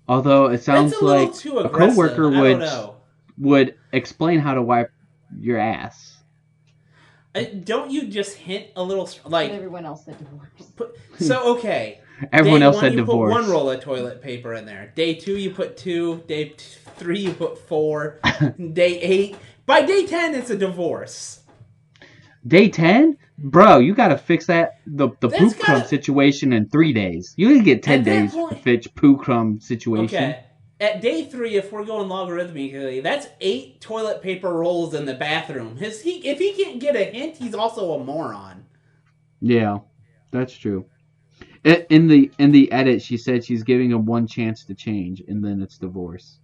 Although it sounds That's a little like too a aggressive. coworker I don't would know. would explain how to wipe your ass. Don't you just hint a little But like? everyone else said divorce. So okay. Everyone Day else one, said you divorce. Put one roll of toilet paper in there. Day 2, you put 2. Day 3, you put 4. Day 8. By day 10, it's a divorce. Day 10? Bro, you gotta fix the poop That's crumb gotta- situation in 3 days. You didn't get 10 At that days to point- fix poop crumb situation. Okay. At day 3, if we're going logarithmically, that's 8 toilet paper rolls in the bathroom. If he can't get a hint, he's also a moron. Yeah, that's true. In the edit, she said she's giving him one chance to change, and then it's divorce.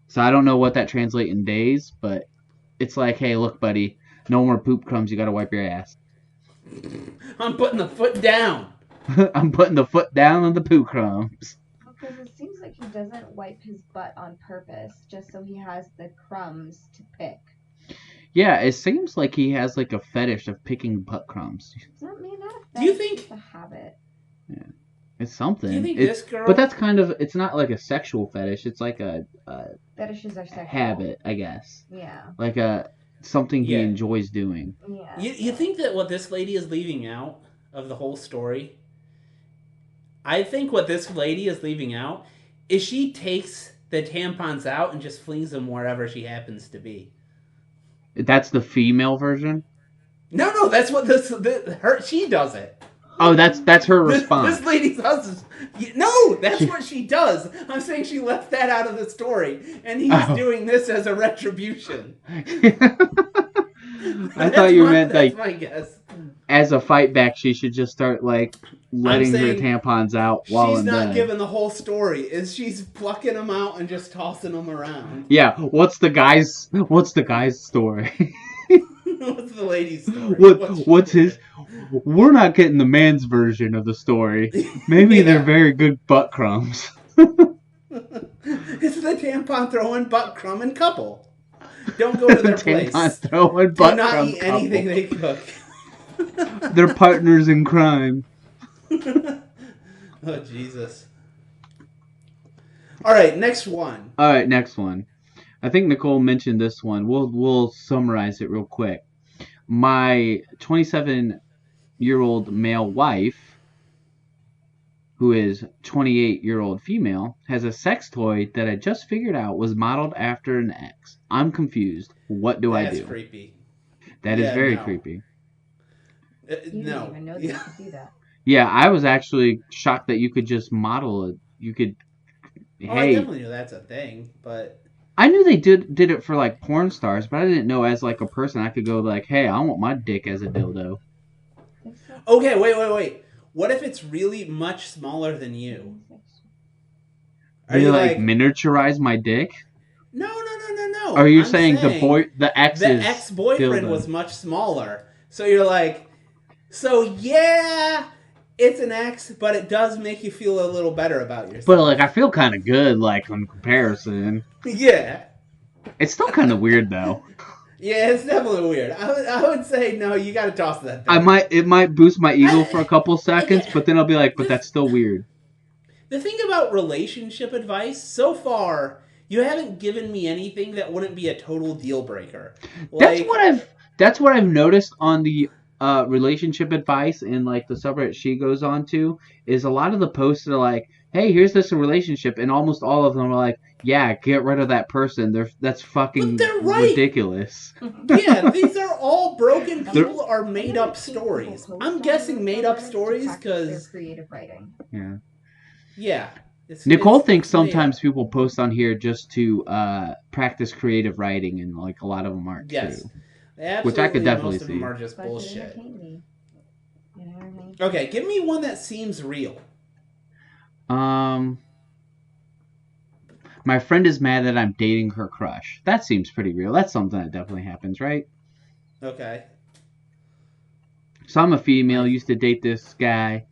So I don't know what that translates in days, but it's like, hey, look, buddy, no more poop crumbs. You got to wipe your ass. I'm putting the foot down. I'm putting the foot down on the poop crumbs. Because it seems like he doesn't wipe his butt on purpose, just so he has the crumbs to pick. Yeah, it seems like he has like a fetish of picking butt crumbs. Not a fetish, Do you think it's a habit? Yeah, it's something. Do you think this girl? But that's kind of, it's not like a sexual fetish. It's like a Fetishes are sexual. habit, I guess. Yeah. Like something he enjoys doing. Yeah. You think that what this lady is leaving out of the whole story? I think what this lady is leaving out is she takes the tampons out and just flings them wherever she happens to be. That's the female version? No, that's what she does it. Oh, that's her response. This lady's husband. No, that's what she does. I'm saying she left that out of the story, and he's doing this as a retribution. I thought you meant that's like my guess. As a fight back, she should just start like letting her tampons out while in bed. She's not giving the whole story. She's plucking them out and just tossing them around. Yeah, what's the guy's story? What's the lady's story? What's his? We're not getting the man's version of the story. Maybe they're very good butt crumbs. It's the tampon throwing butt crumbing couple. Don't go to their place. Tampon throwing butt Do not crumb eat couple. anything they cook. They're partners in crime. Oh, Jesus. All right, next one. I think Nicole mentioned this one. We'll summarize it real quick. My 27-year-old male wife, who is 28-year-old female, has a sex toy that I just figured out was modeled after an ex. I'm confused. What do I do? That's creepy. That is very creepy. You didn't even know that you could do that. Yeah, I was actually shocked that you could just model it. You could. I definitely knew that's a thing, but I knew they did it for like porn stars, but I didn't know as like a person I could go like, hey, I want my dick as a dildo. Okay, wait. What if it's really much smaller than you? Are you like miniaturize my dick? No. Are you saying the ex-boyfriend was much smaller? So you're like, so yeah, it's an ex, but it does make you feel a little better about yourself. But like, I feel kind of good, like in comparison. Yeah. It's still kind of weird though. Yeah, it's definitely weird. I would say no. You got to toss that thing. It might boost my ego for a couple seconds, but then I'll be like, but that's still weird. The thing about relationship advice so far, you haven't given me anything that wouldn't be a total deal breaker. Like, that's what I've noticed on the relationship advice and like the subreddit she goes on to is a lot of the posts are like, hey, here's this relationship, and almost all of them are like, yeah, get rid of that person. That's fucking ridiculous. Yeah, these are all broken people are made up stories. I'm guessing made up stories because creative writing. Yeah. Yeah. Nicole thinks sometimes people post on here just to practice creative writing, and like a lot of them aren't true. Which I could definitely most see. Of them are just bullshit. Okay, give me one that seems real. My friend is mad that I'm dating her crush. That seems pretty real. That's something that definitely happens, right? Okay. So I'm a female, used to date this guy.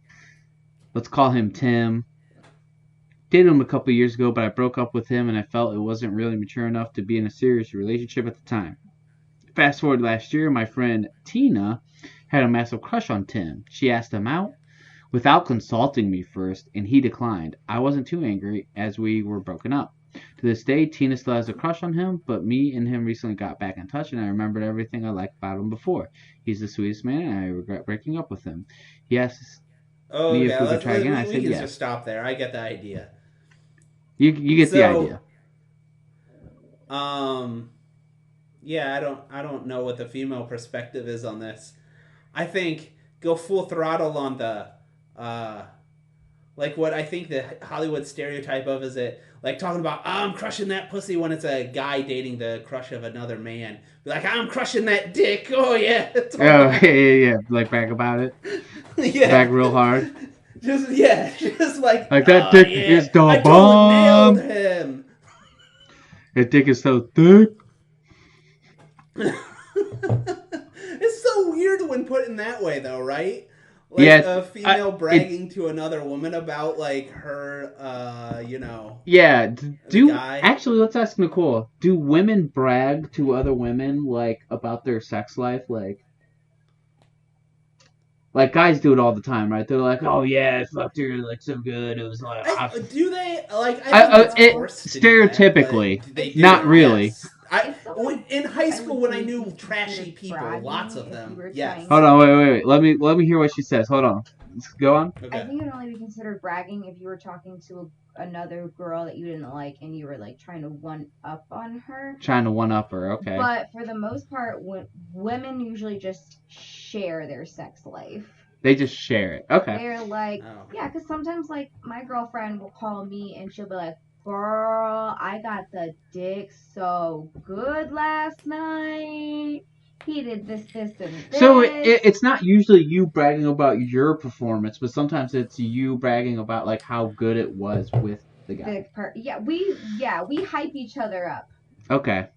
Let's call him Tim. Dated him a couple years ago, but I broke up with him and I felt it wasn't really mature enough to be in a serious relationship at the time. Fast forward last year, my friend Tina had a massive crush on Tim. She asked him out without consulting me first, and he declined. I wasn't too angry as we were broken up. To this day, Tina still has a crush on him, but me and him recently got back in touch, and I remembered everything I liked about him before. He's the sweetest man, and I regret breaking up with him. He asked me if we could try again. I said yes. Just stop there. I get the idea. You get the idea. Yeah, I don't know what the female perspective is on this. I think go full throttle on Like what I think the Hollywood stereotype of is it like talking about I'm crushing that pussy when it's a guy dating the crush of another man. Be like I'm crushing that dick. Oh yeah. It's all Oh, that. yeah. Like, brag about it. Yeah. Brag real hard. Just like Like, that oh dick yeah, is the I totally bomb. nailed him. That dick is so thick. It's so weird when put in that way, though, right? Like Yeah, a female bragging to another woman about like her, Yeah, the guy. actually, let's ask Nicole. Do women brag to other women like about their sex life? Like guys do it all the time, right? They're like, "Oh yeah, I fucked her like so good. It was like Do they like? I think it's forced to do that, stereotypically, but they do not it, really." yes. It's so In high school when I would knew be trashy considered people, bragging lots of if them. you were Yes. trying Hold on, wait. Let me hear what she says. Hold on. Let's go on. I Okay. think it would only be considered bragging if you were talking to another girl that you didn't like and you were like trying to one up on her. Trying to one up her, okay. But for the most part, women usually just share their sex life. They just share it. Okay. They're like, yeah, because sometimes like my girlfriend will call me and she'll be like, girl, I got the dick so good last night. He did this, and this. So it's not usually you bragging about your performance, but sometimes it's you bragging about like how good it was with the guy. We hype each other up. Okay.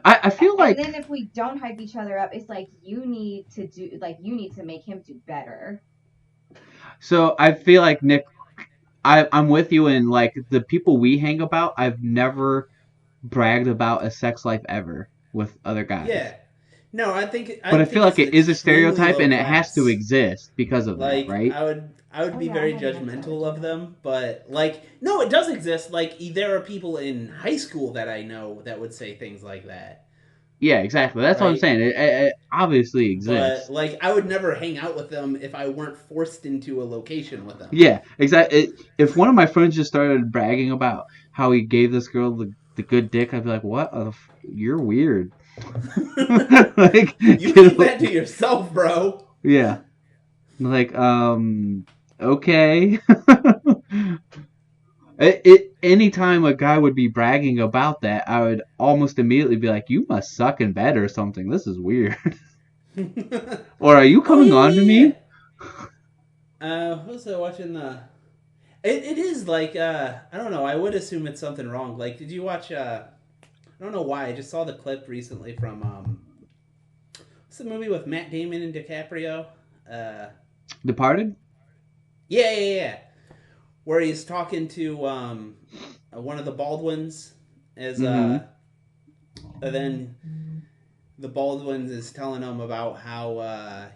I feel like. And then if we don't hype each other up, it's like you need to make him do better. So I feel like Nick, I'm with you in like the people we hang about. I've never bragged about a sex life ever with other guys. Yeah. No, I think. But I feel like it is a stereotype, and it class. has to exist because of like, that, right? I would be very judgmental of them, but like, no, it does exist. Like, there are people in high school that I know that would say things like that. Yeah, exactly. That's what I'm saying. It obviously exists. But like, I would never hang out with them if I weren't forced into a location with them. Yeah, exactly. If one of my friends just started bragging about how he gave this girl the good dick, I'd be like, "What? You're weird." Like, you keep that to yourself, bro. Yeah. Like, okay. Anytime a guy would be bragging about that, I would almost immediately be like, "You must suck in bed or something. This is weird." Or are you coming on to me? Who's watching the? It is like I don't know. I would assume it's something wrong. Like, did you watch? I don't know why. I just saw the clip recently from what's the movie with Matt Damon and DiCaprio? Departed? Yeah. Where he's talking to one of the Baldwins as and then the Baldwins is telling him about how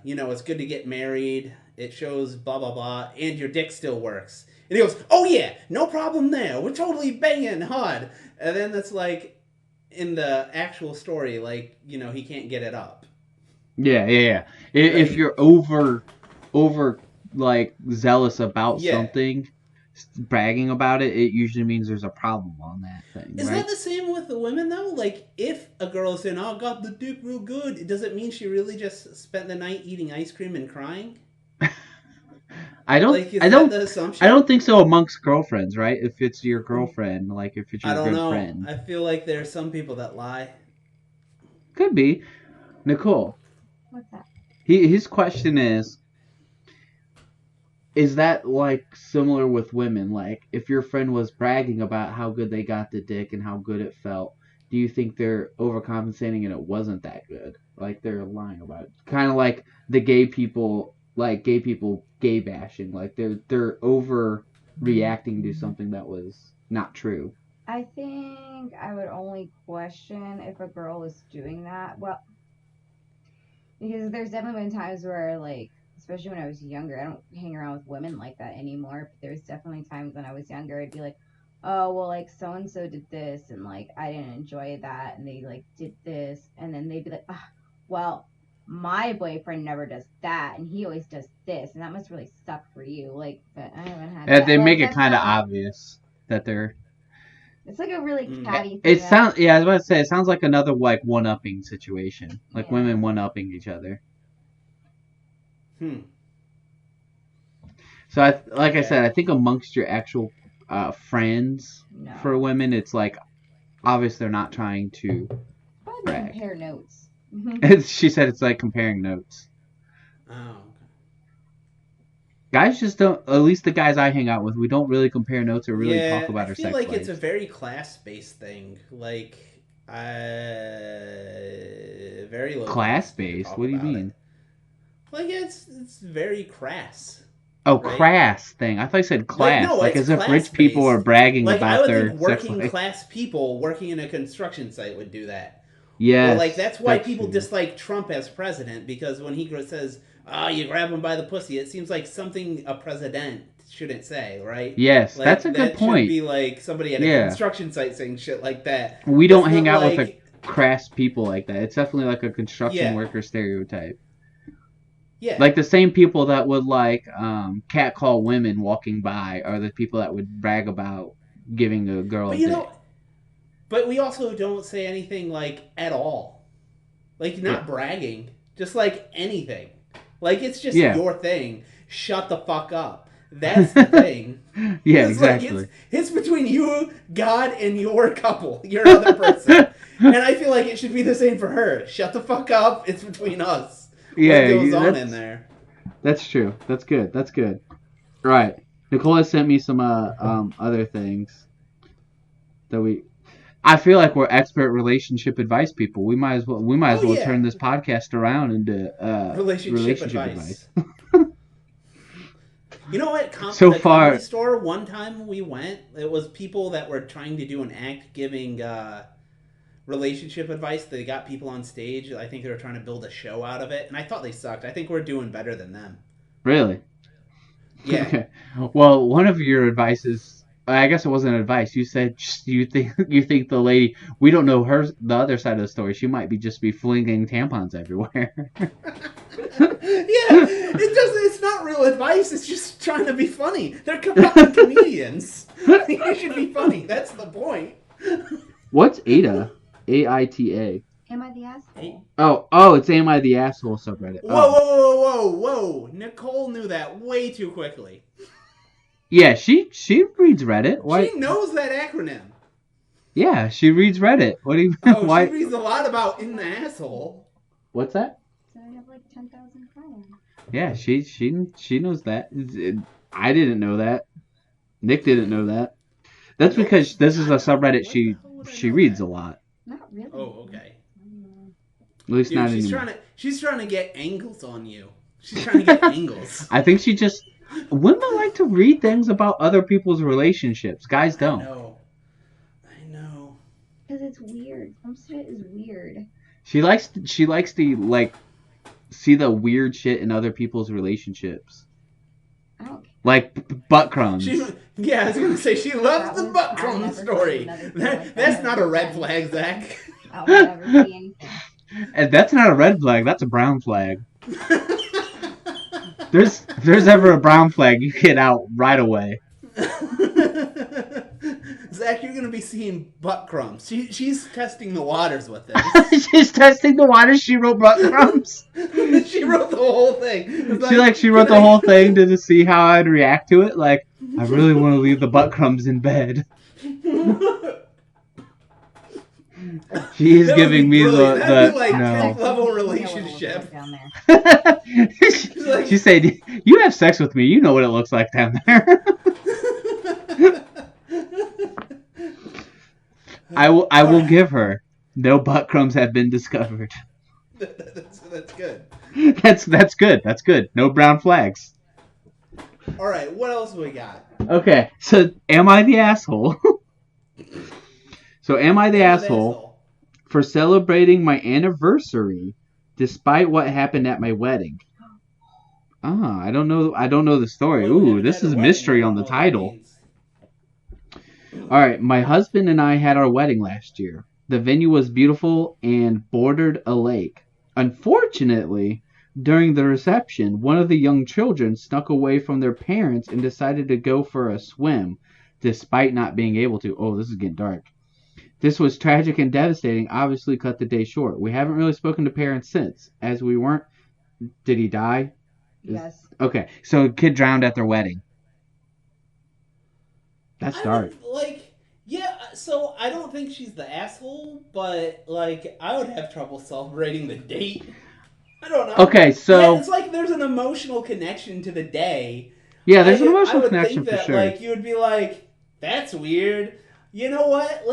it's good to get married. It shows blah blah blah, and your dick still works. And he goes, "Oh yeah, no problem there. We're totally banging hard." And then that's like in the actual story, like he can't get it up. Yeah. Right. If you're over like zealous about something, bragging about it, it usually means there's a problem on that thing. Is right? that the same with the women though? Like, if a girl is saying, "Oh, I got the dick real good," does it mean she really just spent the night eating ice cream and crying? I don't think so amongst girlfriends, right? If it's your girlfriend, like if it's your good friend. I feel like there are some people that lie. Could be. Nicole. What's that? His question is that like similar with women? Like if your friend was bragging about how good they got the dick and how good it felt, do you think they're overcompensating and it wasn't that good? Like they're lying about it. Kind of like the gay people gay bashing, like they're overreacting to something that was not true. I think I would only question if a girl was doing that. Well, because there's definitely been times where, like, especially when I was younger, I don't hang around with women like that anymore. But there's definitely times when I was younger, I'd be like, oh, well, like, so-and-so did this, and, like, I didn't enjoy that, and they, like, did this, and then they'd be like, well, my boyfriend never does that, and he always does this, and that must really suck for you. Like, but I haven't had that. They make it kind of obvious that they're... It's like a really catty thing. I was about to say, it sounds like another, like, one-upping situation. Like, women one-upping each other. So, like I Okay. said, I think amongst your actual friends No. for women, it's like, obviously they're not trying to Probably brag. compare notes. She said it's like comparing notes. Oh, okay. Guys just don't, at least the guys I hang out with, we don't really compare notes or really talk Yeah, I about our feel sex like it's a lives. very class-based thing. Like, very low class to Class-based? talk What do you about mean? it. Like, it's very crass. Oh, Right? crass thing. I thought you said class. No, Like it's as if rich people are class-based. bragging Like, I about would think their sex working life. class people working in a construction site would do that. Or, Yes. like, that's why people true. dislike Trump as president, because when he says, you grab him by the pussy, it seems like something a president shouldn't say, right? Yes, Like, that's a good that point. should be like somebody at a Yeah. construction site saying shit like that. We That's don't hang not out with like- crass people like that. It's definitely like a construction Yeah. worker stereotype. Yeah. Like the same people that would like catcall women walking by are the people that would brag about giving a girl But a you dick. know, but we also don't say anything like at all. Like not bragging, just like anything. Like it's just your thing. Shut the fuck up. That's the thing. Yeah, It's exactly. Like it's between you, God, and your couple, your other person. And I feel like it should be the same for her. Shut the fuck up. It's between us. Yeah, what goes on in there? That's true. That's good. That's good. Right. Nicole has sent me some other things that I feel like we're expert relationship advice people. We might as well turn this podcast around into relationship advice. You know what? So the far, comedy store, one time we went, it was people that were trying to do an act giving relationship advice. They got people on stage. I think they were trying to build a show out of it, and I thought they sucked. I think we're doing better than them. Really? Yeah. Okay. Well, one of your advices, I guess it wasn't advice. You said you think the lady, we don't know the other side of the story. She might just be flinging tampons everywhere. Yeah, it's not real advice. It's just trying to be funny. They're fucking comedians. You should be funny. That's the point. What's AITA? AITA. Am I the asshole? Oh, it's Am I the Asshole subreddit. Whoa. Nicole knew that way too quickly. Yeah, she reads Reddit. Why? She knows that acronym. Yeah, she reads Reddit. What do you why? She reads a lot about in the asshole. What's that? So I have like 10,000 followers. Yeah, she knows that. I didn't know that. Nick didn't know that. That's because this is a subreddit she reads a lot. Not really. Oh, okay. At least Dude, not she's anymore. She's trying to get angles on you. She's trying to get angles. I think she just women like to read things about other people's relationships. Guys don't. I know. Because it's weird. Some shit is weird. She likes to like see the weird shit in other people's relationships. I don't care. Like butt crumbs. I was gonna say she loves the butt crumb story. That's not a red flag, Zach. I'll never see anything. And that's not a red flag. That's a brown flag. If there's ever a brown flag, you get out right away. Zach, you're gonna be seeing butt crumbs. She's testing the waters with this. She's testing the waters. She wrote butt crumbs. She wrote the whole thing. She wrote the whole thing to see how I'd react to it. Like, I really want to leave the butt crumbs in bed. She is giving me the That'd be like no. 10th level relationship. Down there. She said, "You have sex with me. You know what it looks like down there." I will give her. No butt crumbs have been discovered. That's good. That's good. That's good. No brown flags. All right, what else we got? Okay, so am I the asshole? So am I the asshole for celebrating my anniversary despite what happened at my wedding? I don't know the story. Ooh, this is a mystery on the title. All right, my husband and I had our wedding last year. The venue was beautiful and bordered a lake. Unfortunately, during the reception, one of the young children snuck away from their parents and decided to go for a swim, despite not being able to. Oh, this is getting dark. This was tragic and devastating, obviously cut the day short. We haven't really spoken to parents since, as we weren't... Did he die? Yes. Okay, so a kid drowned at their wedding. That's I dark. would, like, yeah, so I don't think she's the asshole, but, like, I would have trouble celebrating the date. I don't know. Okay, Yeah, so it's like there's an emotional connection to the day. yeah, there's an I emotional would connection think for that, sure. like, you would be like, that's weird. You know what?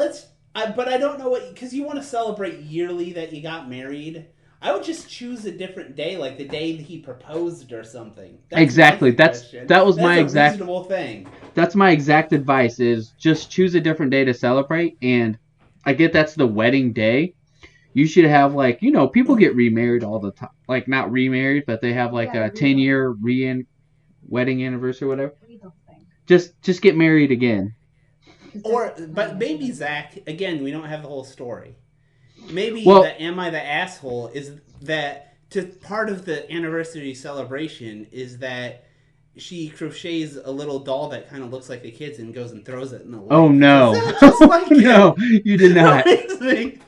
but I don't know what, because you want to celebrate yearly that you got married. I would just choose a different day, like the day that he proposed or something. That's my Exactly. suggestion. That was That's my a exact reasonable thing. that's my exact advice is just choose a different day to celebrate. And I get that's the wedding day. You should have like, people get remarried all the time. Like not remarried, but they have like Yeah, a the real 10-year wedding anniversary or whatever. legal thing. Just get married again. But maybe Zach, again, we don't have the whole story. Maybe Well- the "Am I the asshole?" is that part of the anniversary celebration is that she crochets a little doll that kind of looks like a kid's and goes and throws it in the lake. Oh no. Just like No, you did not. Amazing.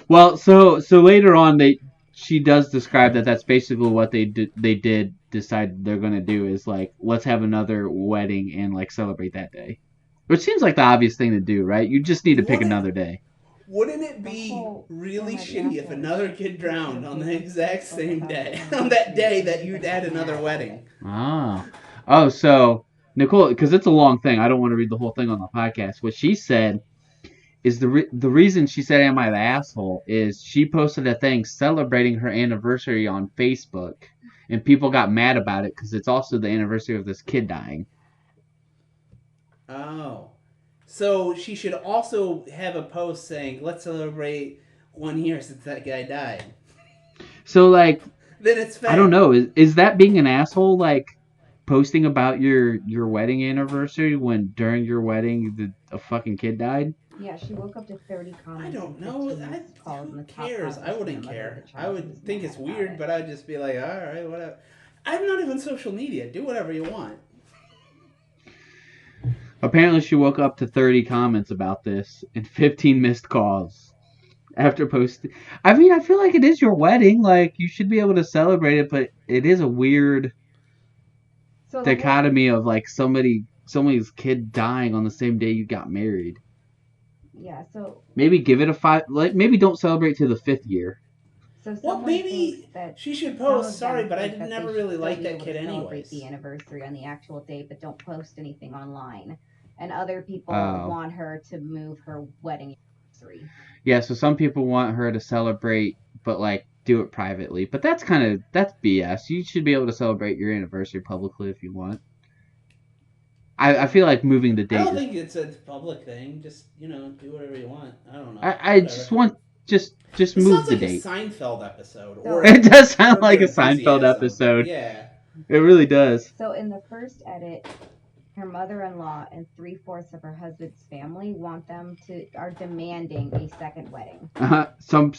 Well, so later on, she does describe that that's basically what they did decide they're gonna do is like let's have another wedding and like celebrate that day, which seems like the obvious thing to do, right? You just need to pick another day. Wouldn't it be really shitty if another kid drowned on the exact same day, on that day that you'd had another wedding? Oh, so Nicole, because it's a long thing, I don't want to read the whole thing on the podcast. What she said is the reason she said "Am I the asshole?" is she posted a thing celebrating her anniversary on Facebook, and people got mad about it because it's also the anniversary of this kid dying. Oh. So she should also have a post saying, let's celebrate 1 year since that guy died. So, like, Then it's fair. I don't know. Is that being an asshole, like, posting about your wedding anniversary when during your wedding a fucking kid died? Yeah, she woke up to 30 comments. I don't and know. 15 missed calls in Who the top cares? I comments wouldn't from the mother care. of the I child who was would think mad it's about weird, it. but I'd just be like, all right, whatever. I'm not even social media. Do whatever you want. Apparently, she woke up to 30 comments about this and 15 missed calls after posting. I mean, I feel like it is your wedding. Like, you should be able to celebrate it, but it is a weird dichotomy of, like, somebody's kid dying on the same day you got married. Yeah, so Maybe give it a 5. Like, maybe don't celebrate to the 5th year. so Well, someone maybe thinks that she should some of post, sorry, them but I think that never they should really still liked be that able kid to celebrate anyways. the anniversary on the actual date, but don't post anything online. And other people Oh. want her to move her wedding anniversary. Yeah, so some people want her to celebrate, but, like, do it privately. But that's BS. You should be able to celebrate your anniversary publicly if you want. I feel like moving the date. I don't think it's a public thing. Just, do whatever you want. I don't know. I just want just It move sounds the like date. a Seinfeld episode. No. Or It does sound Curb like a Your Seinfeld Enthusiasm. episode. Yeah. It really does. So in the first edit, her mother-in-law and 3/4 of her husband's family are demanding a second wedding. Some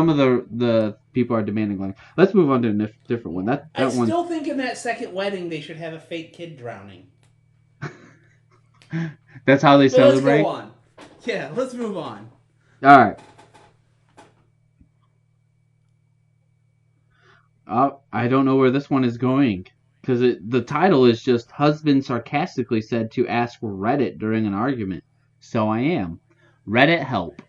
of the people are demanding one. Let's move on to a different one. That I one. still think in that second wedding they should have a fake kid drowning. That's how they But let's celebrate. go on. Yeah, let's move on. All right. I don't know where this one is going because the title is just husband sarcastically said to ask Reddit during an argument. So I am. Reddit help.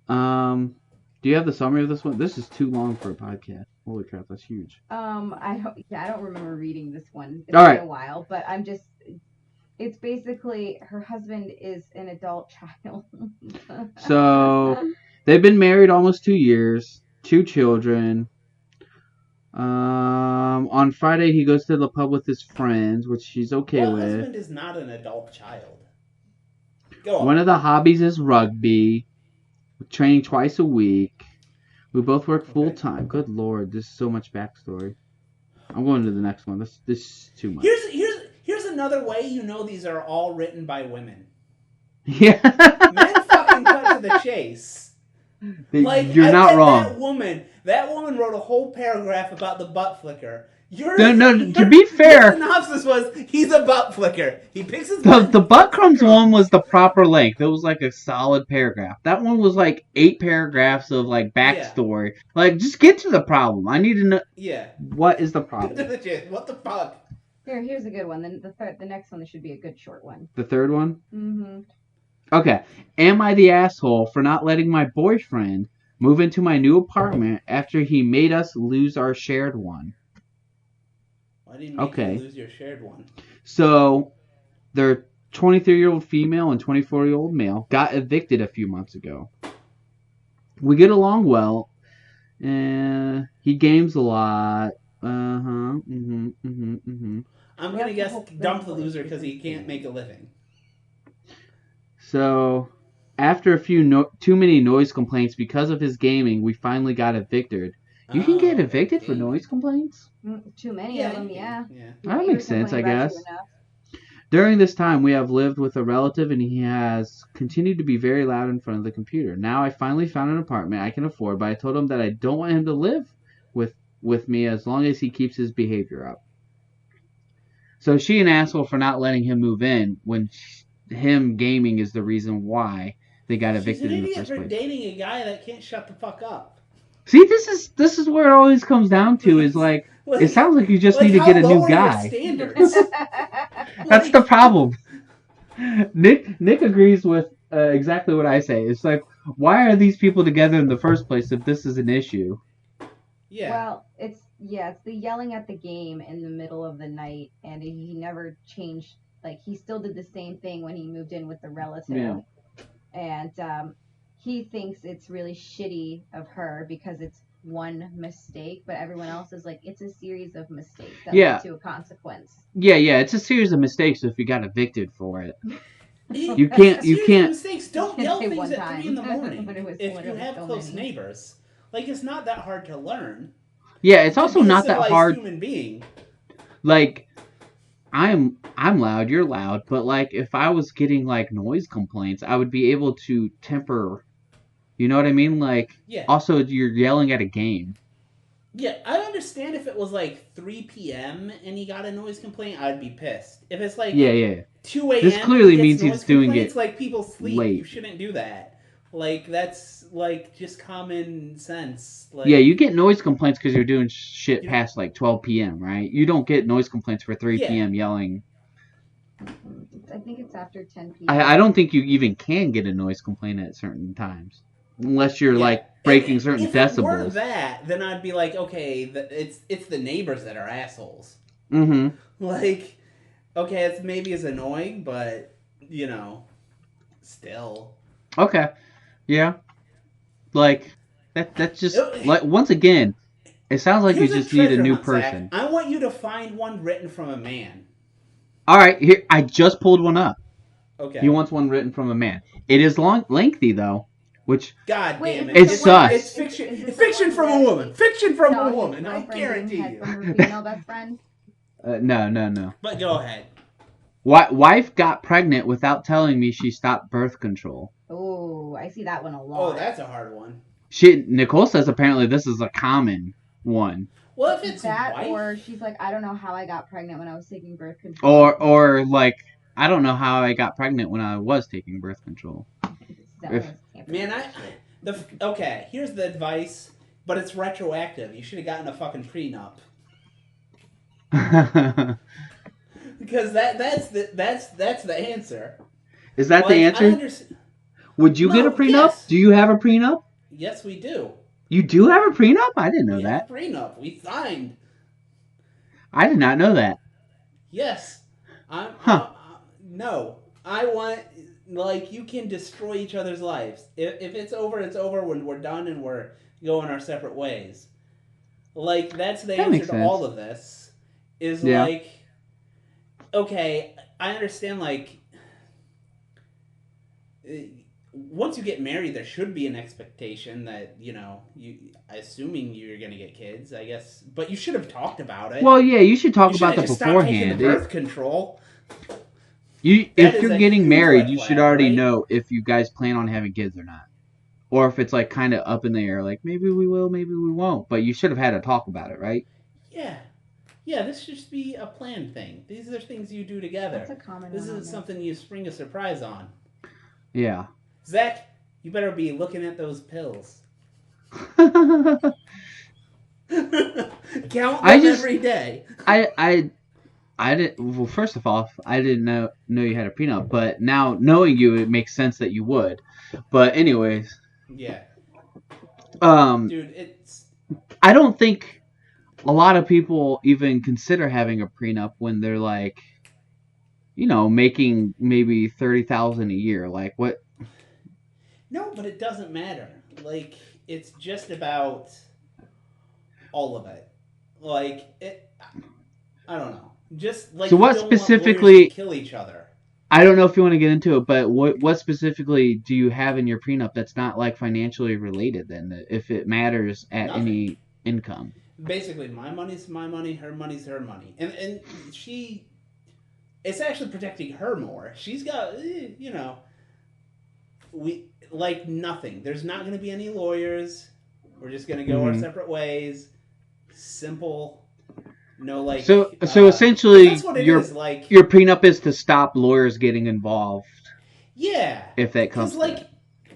Do you have the summary of this one? This is too long for a podcast. Holy crap, that's huge. I don't remember reading this one. It's All been right. a while, but it's basically her husband is an adult child. So they've been married almost 2 years, 2 children. On Friday he goes to the pub with his friends, which she's okay What with. husband is not an adult child? Go on. One of the hobbies is rugby. Training twice a week. We both work full time. Good lord, there's so much backstory. I'm going to the next one. This is too much. Here's another way you know these are all written by women. Yeah. Men fucking cut to the chase. Like, You're I not bet wrong. That woman wrote a whole paragraph about the butt flicker. No, to be fair, your synopsis was he's a butt flicker. He picks his the butt crumbs one was the proper length. It was like a solid paragraph. That one was like 8 paragraphs of like backstory. Yeah. Like, just get to the problem. I need to know. Yeah. What is the problem? What the fuck? Here's a good one. Then the next one should be a good short one. The third one? Mm-hmm. Okay. Am I the asshole for not letting my boyfriend move into my new apartment after he made us lose our shared one? Why did you make you lose your shared one? So, their 23-year-old female and 24-year-old male got evicted a few months ago. We get along well. He games a lot. I'm gonna guess dump the loser because he can't make a living. So, after a few too many noise complaints because of his gaming, we finally got evicted. You can get evicted for noise complaints? Too many of them, yeah. That makes sense, I guess. During this time, we have lived with a relative, and he has continued to be very loud in front of the computer. Now I finally found an apartment I can afford, but I told him that I don't want him to live with me as long as he keeps his behavior up. So is she an asshole for not letting him move in when him gaming is the reason why they got evicted in the first place? She's an idiot for dating a guy that can't shut the fuck up. See, this is where it always comes down to is like it sounds like you just need to get a new guy. That's the problem. Nick agrees with exactly what I say. It's like, why are these people together in the first place if this is an issue? Yeah. Well, it's the yelling at the game in the middle of the night, and he never changed. Like, he still did the same thing when he moved in with the relative. Yeah. And he thinks it's really shitty of her because it's one mistake, but everyone else is like, it's a series of mistakes that lead to a consequence. Yeah, it's a series of mistakes if you got evicted for it. You can't. Mistakes. Don't yell things at 3 in the morning if you have close neighbors. Like, it's not that hard to learn. Yeah, it's also not that hard. Human being. Like, I'm loud, you're loud, but like if I was getting like noise complaints, I would be able to temper. You know what I mean? Like, also you're yelling at a game. Yeah, I understand if it was like 3 p.m. and he got a noise complaint, I'd be pissed. If it's like 2 a.m. This clearly means he's doing it like people sleep. Late. You shouldn't do that. Like, that's like just common sense. Like, yeah, you get noise complaints because you're doing shit past like 12 p.m., right? You don't get noise complaints for 3 p.m. yelling. I think it's after 10 p.m. I don't think you even can get a noise complaint at certain times. Unless you're like breaking certain decibels. If it were that, then I'd be like, okay, it's the neighbors that are assholes. Mm-hmm. Like, okay, it's maybe as annoying, but still. Okay. Yeah. Like that's just like once again, it sounds like you just need a new person. Zach. I want you to find one written from a man. All right, here I just pulled one up. Okay. He wants one written from a man. It is lengthy though. Which God damn it! It's sus. It's fiction. It's fiction from a woman. Fiction from a woman. I guarantee you. From her female best friend? No. But go ahead. Wife got pregnant without telling me she stopped birth control. Oh, I see that one a lot. Oh, that's a hard one. Nicole says apparently this is a common one. Well, if it's that, wife, or she's like, I don't know how I got pregnant when I was taking birth control. Or like, I don't know how I got pregnant when I was taking birth control. Okay, here's the advice, but it's retroactive. You should have gotten a fucking prenup. Because that's the answer. Is that the answer? Would you get a prenup? Yes. Do you have a prenup? Yes, we do. You do have a prenup? I didn't know that. Prenup. We signed. I did not know that. Yes. No. I want, like, you can destroy each other's lives. If it's over, it's over when we're done and we're going our separate ways. Like, that's the answer to all of this. Is like, okay, I understand, like, once you get married, there should be an expectation that, assuming you're going to get kids, I guess. But you should have talked about it. Well, yeah, you should talk about that beforehand. Birth control. If you're getting married, you should already know if you guys plan on having kids or not. Or if it's, like, kind of up in the air, like, maybe we will, maybe we won't. But you should have had a talk about it, right? Yeah. Yeah, this should just be a planned thing. These are things you do together. That's a common This one on isn't something you spring a surprise on. Yeah. Zach, you better be looking at those pills. Count them every day. I didn't. Well, first of all, I didn't know you had a prenup, but now knowing you, it makes sense that you would. But anyways, Yeah, dude, it's. I don't think a lot of people even consider having a prenup when they're like, making maybe 30,000 a year. Like what? No, but it doesn't matter. Like, it's just about all of it. Like it. I don't know. Just like So you what don't want lawyers specifically? to kill each other. I don't know if you want to get into it, but what specifically do you have in your prenup that's not like financially related? Then, if it matters at Nothing. any income. Basically, my money's my money, her money's her money, and she, it's actually protecting her more. She's got, we like nothing. There's not going to be any lawyers. We're just going to go our separate ways. Simple. No, like so essentially, that's what it your is. Like your prenup is to stop lawyers getting involved. Yeah, if that comes. Like,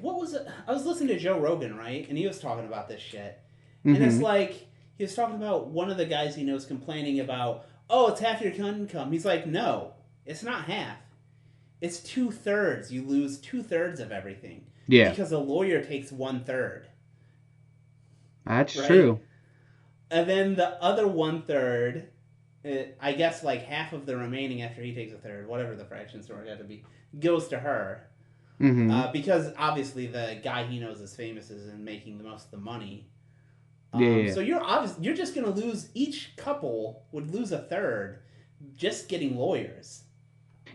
what was it? I was listening to Joe Rogan, right, and he was talking about this shit, and it's like he was talking about one of the guys he knows complaining about, oh, it's half your income. He's like, no, it's not half. It's 2/3. You lose 2/3 of everything. Yeah, because a lawyer takes 1/3. That's right? true. And then the other 1/3, I guess like half of the remaining after he takes a third, whatever the fractions work out to be, goes to her. Because obviously the guy he knows is famous is making the most of the money. So you're just gonna lose. Each couple would lose a third, just getting lawyers.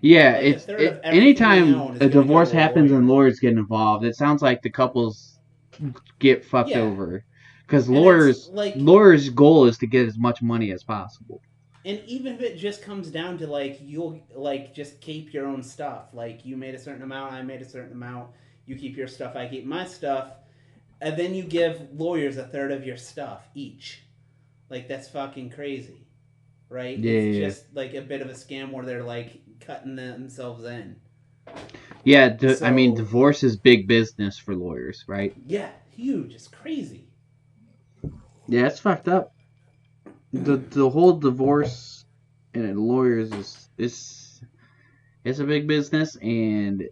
Yeah, like anytime a divorce happens and lawyers get involved, it sounds like the couples get fucked over. Because lawyers' goal is to get as much money as possible. And even if it just comes down to like you'll like just keep your own stuff. Like you made a certain amount, I made a certain amount. You keep your stuff, I keep my stuff, and then you give lawyers a third of your stuff each. Like that's fucking crazy, right? Yeah, it's just like a bit of a scam where they're like cutting themselves in. Yeah, I mean, divorce is big business for lawyers, right? Yeah, huge. It's crazy. Yeah, it's fucked up. The whole divorce and lawyers is a big business, and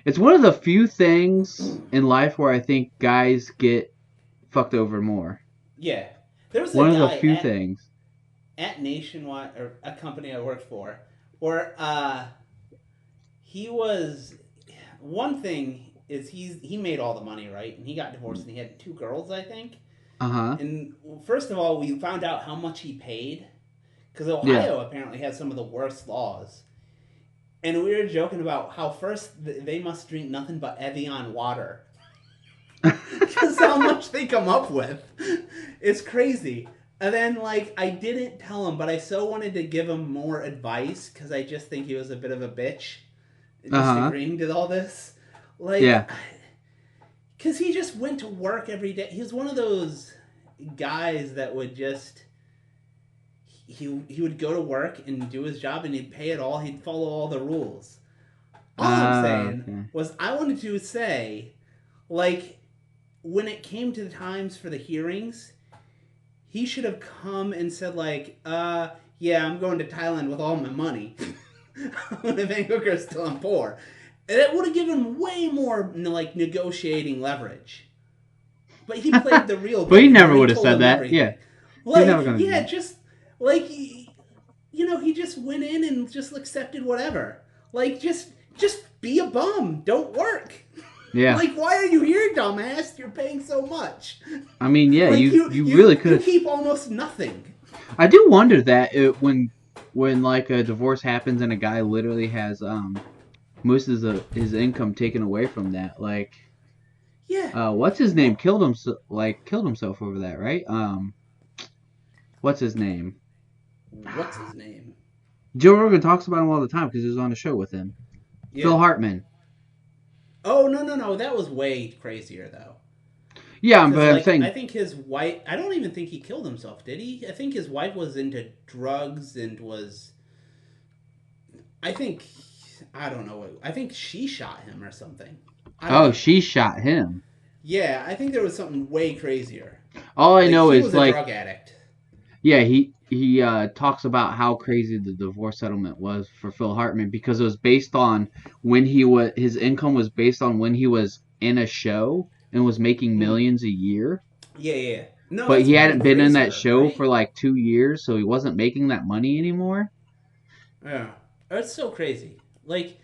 it's one of the few things in life where I think guys get fucked over more. Yeah, there was one of the few things at Nationwide, or a company I worked for, where he was. One thing is he made all the money, right, and he got divorced, and he had 2 girls, I think. And first of all, we found out how much he paid, because Ohio apparently has some of the worst laws. And we were joking about how first they must drink nothing but Evian water. Because how much they come up with. It's crazy. And then, like, I didn't tell him, but I so wanted to give him more advice, because I just think he was a bit of a bitch. Just agreeing to all this. Like, because he just went to work every day. He was one of those guys that would just... He would go to work and do his job, and he'd pay it all. He'd follow all the rules. All I'm saying was I wanted to say, like, when it came to the times for the hearings, he should have come and said, like, yeah, I'm going to Thailand with all my money. When the Vancouver still I'm poor. And it would have given way more, like, negotiating leverage. But he played the real game. But he never would have said that. Everything. Yeah. Like, just, like, he just went in and just accepted whatever. Like, just be a bum. Don't work. Yeah. Like, why are you here, dumbass? You're paying so much. I mean, yeah, like, you really could. You keep almost nothing. I do wonder that when like a divorce happens and a guy literally has most of his income taken away from that, like, what's his name killed himself over that, right? What's his name? Joe Rogan talks about him all the time because he was on the show with him. Yeah. Phil Hartman. Oh, no. That was way crazier, though. Yeah, Because, but I'm like, I saying, think his wife... I don't even think he killed himself, did he? I think his wife was into drugs and was... I think... I don't know. I think she shot him or something. I don't oh, know. she shot him. Yeah, I think there was something way crazier. All I Like, know he is was a like, drug addict. yeah, he talks about how crazy the divorce settlement was for Phil Hartman because it was based on when his income was based on when he was in a show and was making Mm. millions a year. Yeah. No, But that's he hadn't been in that crazier, show right? for like 2 years, so he wasn't making that money anymore. Yeah. It's so crazy. Like,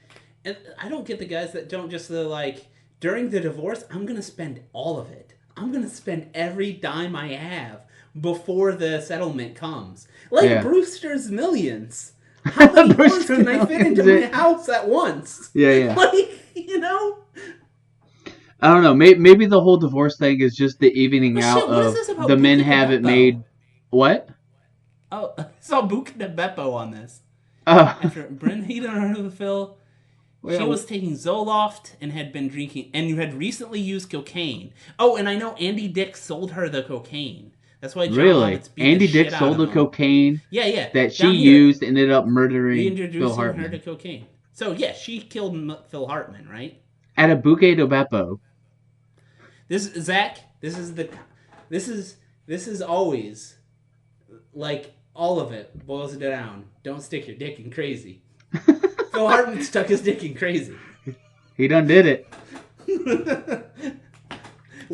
and I don't get the guys that don't just, like, during the divorce, I'm going to spend all of it. I'm going to spend every dime I have before the settlement comes. Like Yeah. Brewster's Millions. How many whores Brewster can I fit into Millions. my house at once? Yeah. Like, you know? I don't know. Maybe the whole divorce thing is just the evening Well, out shit, what is of this about the men Buca de haven't Beppo? made what? Oh, I saw Buca de Beppo on this. Uh, After Bryn Heaton or Phil, she well, was taking Zoloft and had been drinking, and you had recently used cocaine. Oh, and I know Andy Dick sold her the cocaine. That's why John really? Lovitz beat Andy the Dick shit out sold of the him. cocaine Yeah. that she Down here, used, ended up murdering Phil reintroducing her Hartman to cocaine. So yeah, she killed Phil Hartman, right? at a Buque de Beppo. Zach. This is always like all of it boils down. Don't stick your dick in crazy. Phil Hartman stuck his dick in crazy. He done did it.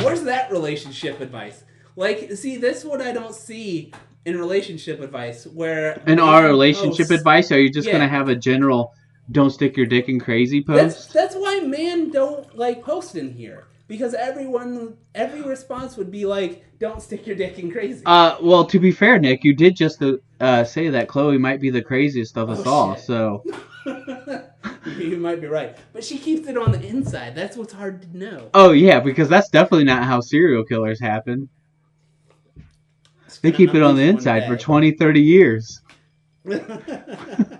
Where's that relationship advice? Like, see, this one I don't see in relationship advice where... In our relationship advice, are you just Yeah. going to have a general don't stick your dick in crazy post? That's why men don't, like, post in here. Because every response would be like, don't stick your dick in crazy. Well, to be fair, Nick, you did just say that Chloe might be the craziest of us all, shit. so... You might be right. But she keeps it on the inside. That's what's hard to know. Oh, yeah, because that's definitely not how serial killers happen. They keep it on the inside for 20, 30 years. And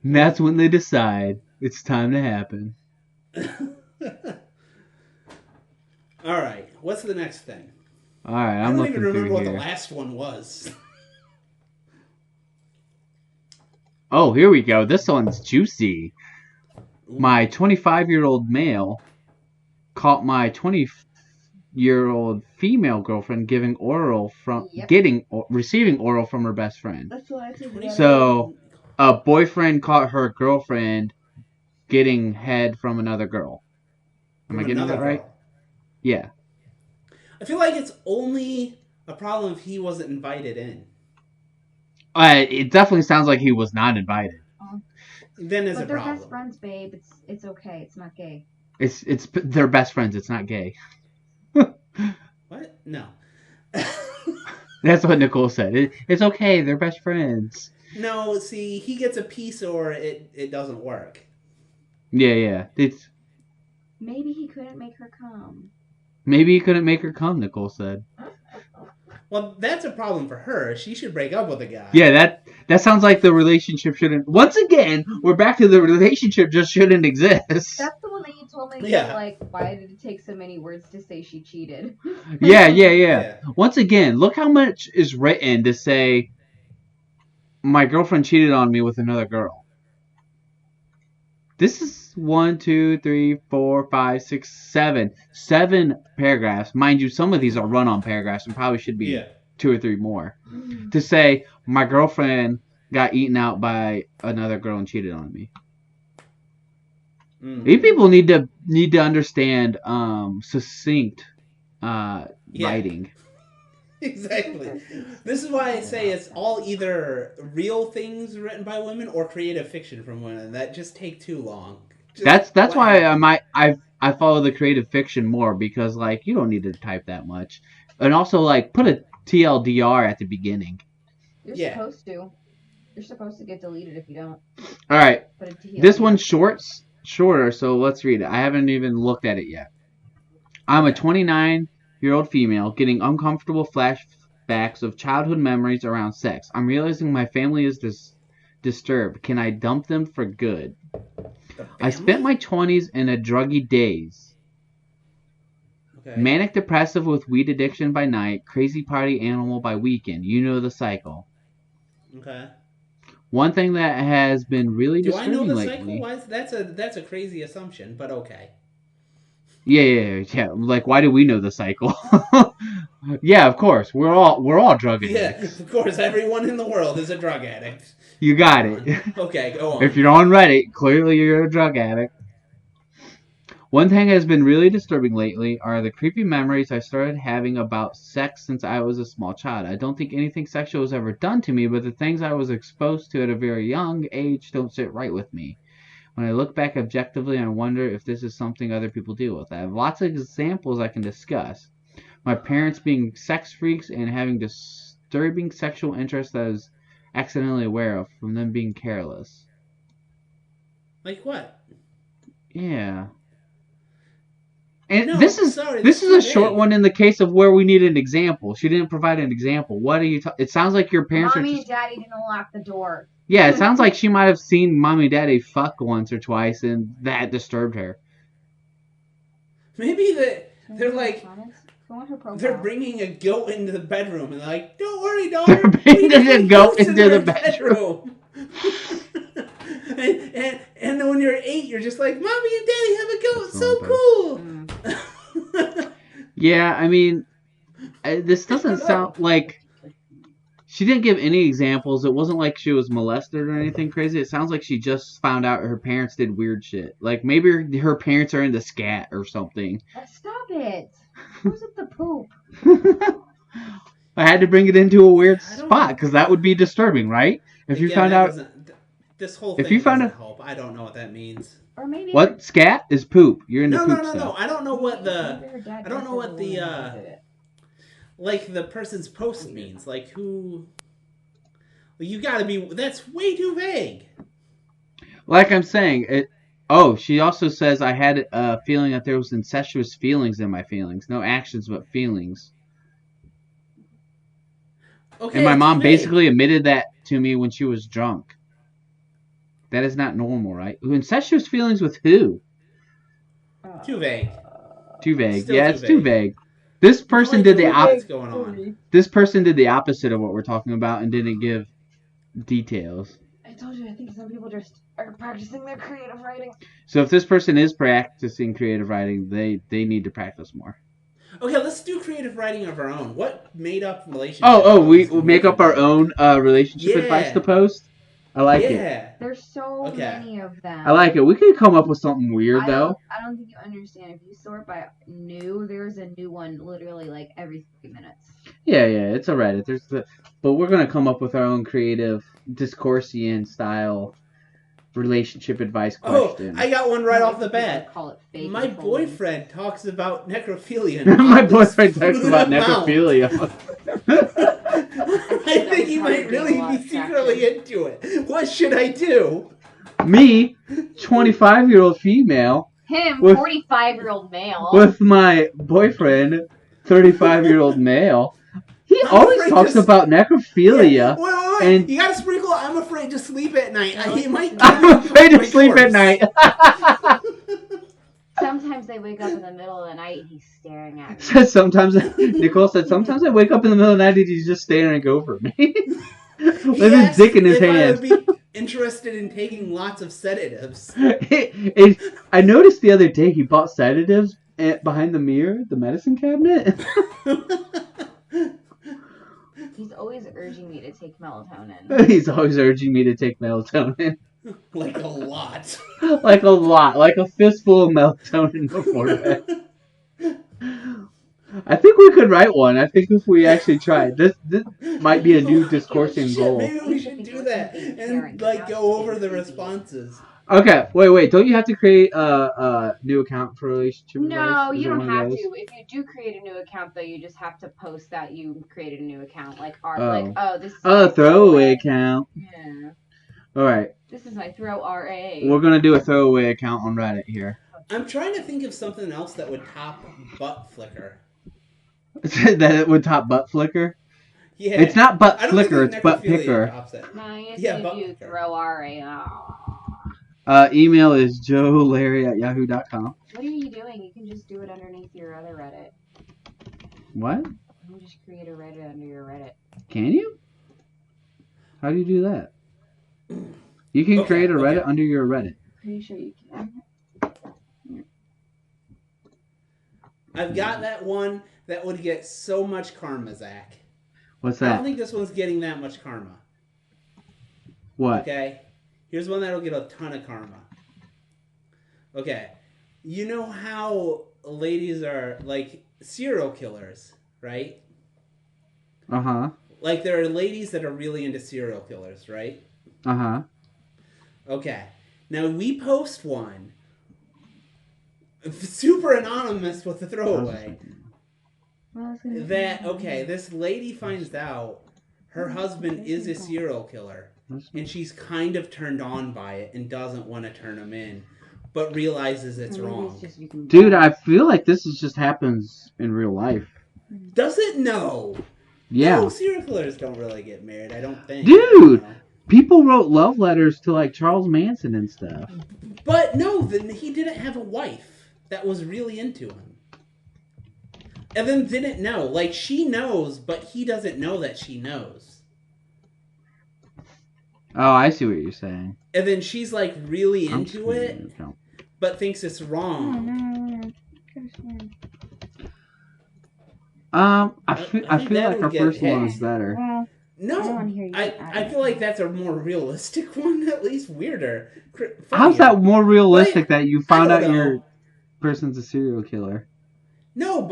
that's when they decide it's time to happen. All right. What's the next thing? All right, I I'm don't looking even remember through what here. the last one was. Oh, here we go. This one's juicy. My 25-year-old male caught my 20-year-old female girlfriend receiving oral from her best friend. That's what I think. So, a boyfriend caught her girlfriend getting head from another girl. Am I getting that right? Yeah. I feel like it's only a problem if he wasn't invited in. It definitely sounds like he was not invited. Then there's a But they're problem. best friends, babe. It's okay. It's not gay. It's they're best friends. It's not gay. What? No. That's what Nicole said. It's okay. They're best friends. No, see, he gets a piece or it doesn't work. Yeah. Maybe he couldn't make her come. Maybe he couldn't make her come, Nicole said. Well, that's a problem for her. She should break up with a guy. Yeah, that sounds like the relationship shouldn't... Once again, we're back to the relationship just shouldn't exist. That's the one that you told me. Yeah. Like, why did it take so many words to say she cheated? Yeah. Once again, look how much is written to say, my girlfriend cheated on me with another girl. This is 1, 2, 3, 4, 5, 6, 7. 7 paragraphs. Mind you, some of these are run-on paragraphs and probably should be 2 or 3 more. To say, my girlfriend got eaten out by another girl and cheated on me. These people need to understand succinct writing. Exactly. This is why I say it's all either real things written by women or creative fiction from women that just take too long. That's why I follow the creative fiction more, because like you don't need to type that much, and also like put a TLDR at the beginning. You're supposed to. You're supposed to get deleted if you don't. All right, Put a TLDR. this one's shorter, so let's read it. I haven't even looked at it yet. I'm a 29-year-old female getting uncomfortable flashbacks of childhood memories around sex. I'm realizing my family is disturbed. Can I dump them for good? I spent my 20s in a druggy daze. Okay. Manic depressive with weed addiction by night, crazy party animal by weekend. You know the cycle. Okay. One thing that has been really Do I know disturbing the lately. cycle? Why? That's a crazy assumption, but okay. Yeah. Like, why do we know the cycle? Yeah, of course. We're all drug addicts. Yeah, of course. Everyone in the world is a drug addict. You got Go it. on. Okay, go on. If you're on Reddit, clearly you're a drug addict. One thing that has been really disturbing lately are the creepy memories I started having about sex since I was a small child. I don't think anything sexual was ever done to me, but the things I was exposed to at a very young age don't sit right with me. When I look back objectively, I wonder if this is something other people deal with. I have lots of examples I can discuss. My parents being sex freaks and having disturbing sexual interests that I was accidentally aware of from them being careless. Like what? Yeah. And No, this is sorry, this is that's a short vague. one in the case of where we need an example. She didn't provide an example. What are you? It sounds like your parents are Mommy just. and Daddy didn't lock the door. Yeah, it sounds like she might have seen mommy and daddy fuck once or twice, and that disturbed her. Maybe they're like Go on her profile. they're bringing a goat into the bedroom, and they're like, "Don't worry, They're daughter. bringing We a put goat goats in into the our bedroom." and then when you're 8, you're just like, "Mommy and Daddy have a goat. So cool." Yeah, I mean, this doesn't sound like. She didn't give any examples. It wasn't like she was molested or anything crazy. It sounds like she just found out her parents did weird shit. Like maybe her parents are into scat or something. Stop it. Who's at the poop? I had to bring it into a weird spot because that would be disturbing, right? If you found out. This whole thing If you found doesn't out. help. I don't know what that means. Or maybe What? Scat is poop. You're into No, poop no. stuff. I don't know what the. maybe her dad I don't know what did the it. like the person's post means. Like who. Well, you gotta be. That's way too vague. Like I'm saying, it. Oh, she also says I had a feeling that there was incestuous feelings in my feelings. No actions, but feelings. Okay. And my it's mom vague. basically admitted that to me when she was drunk. That is not normal, right? Incestuous feelings with who? Too vague. Too vague. Still Yeah, too it's too vague. vague. This person did the What's opposite. going on? This person did the opposite of what we're talking about and didn't give details. I told you, I think some people just are practicing their creative writing. So if this person is practicing creative writing, they need to practice more. Okay, let's do creative writing of our own. What made up relationship? We make up our own relationship advice to post. I like it. There's so many of them. I like it. We could come up with something weird though. I don't think you understand. If you sort by new, there's a new one literally like every 3 minutes. Yeah, it's a Reddit. But we're gonna come up with our own creative Discoursian style relationship advice question. Oh, I got one right off the bat. Call it fake. My boyfriend talks about necrophilia. My boyfriend talks about necrophilia. I think he might really be secretly into it. What should I do? Me, 25-year-old female. Him, 45-year-old male. With my boyfriend, 35-year-old male. He always talks about necrophilia. Yeah. Wait. And you gotta sprinkle, I'm afraid to sleep at night. He might I'm afraid to sleep at night. Sometimes they wake up in the middle of the night and he's staring at me. Nicole said, sometimes I wake up in the middle of the night and he's just staring over me. With He his dick in his asked if hand. I would be interested in taking lots of sedatives. I noticed the other day he bought sedatives behind the mirror, the medicine cabinet. He's always urging me to take melatonin. He's always urging me to take melatonin. Like a lot. Like a lot. Like a fistful of melatonin before bed. I think we could write one. I think if we actually tried. This might be a new discoursing goal. Maybe we should do that and like go over the responses. Okay, wait. Don't you have to create a new account for relationship advice? No, Is you it don't one of have those? to. If you do create a new account, though, you just have to post that you created a new account. Like, this is a throwaway account. Yeah. All right. This is my throw RA. We're gonna do a throwaway account on Reddit here. I'm trying to think of something else that would top butt flicker. That it would top butt flicker. Yeah. It's not butt I don't flicker. think It's butt necrophilia picker. tops it. No, you Yeah, do butt picker. throw RA. Oh. Email is joelarry@yahoo.com. What are you doing? You can just do it underneath your other Reddit. What? You can just create a Reddit under your Reddit. Can you? How do you do that? You can create a Reddit under your Reddit. Pretty sure you can. I've got that one that would get so much karma, Zach. What's I that? don't think this one's getting that much karma. What? Okay. Here's one that'll get a ton of karma. Okay. You know how ladies are like serial killers, right? Uh-huh. Like there are ladies that are really into serial killers, right? Uh-huh. Okay. Now we post one super anonymous with the throwaway. That okay, this lady finds out her husband is a serial killer, and she's kind of turned on by it and doesn't want to turn him in, but realizes it's wrong. Dude, I feel like this just happens in real life. Does it? No. Yeah. No, serial killers don't really get married, I don't think. Dude, people wrote love letters to like Charles Manson and stuff. But no, then he didn't have a wife that was really into him. And then didn't know. Like, she knows, but he doesn't know that she knows. Oh, I see what you're saying. And then she's, like, really into it, but thinks it's wrong. I feel like our first one is better. No, I feel like that's a more realistic one, at least weirder. How's that more realistic that you found out your person's a serial killer? No,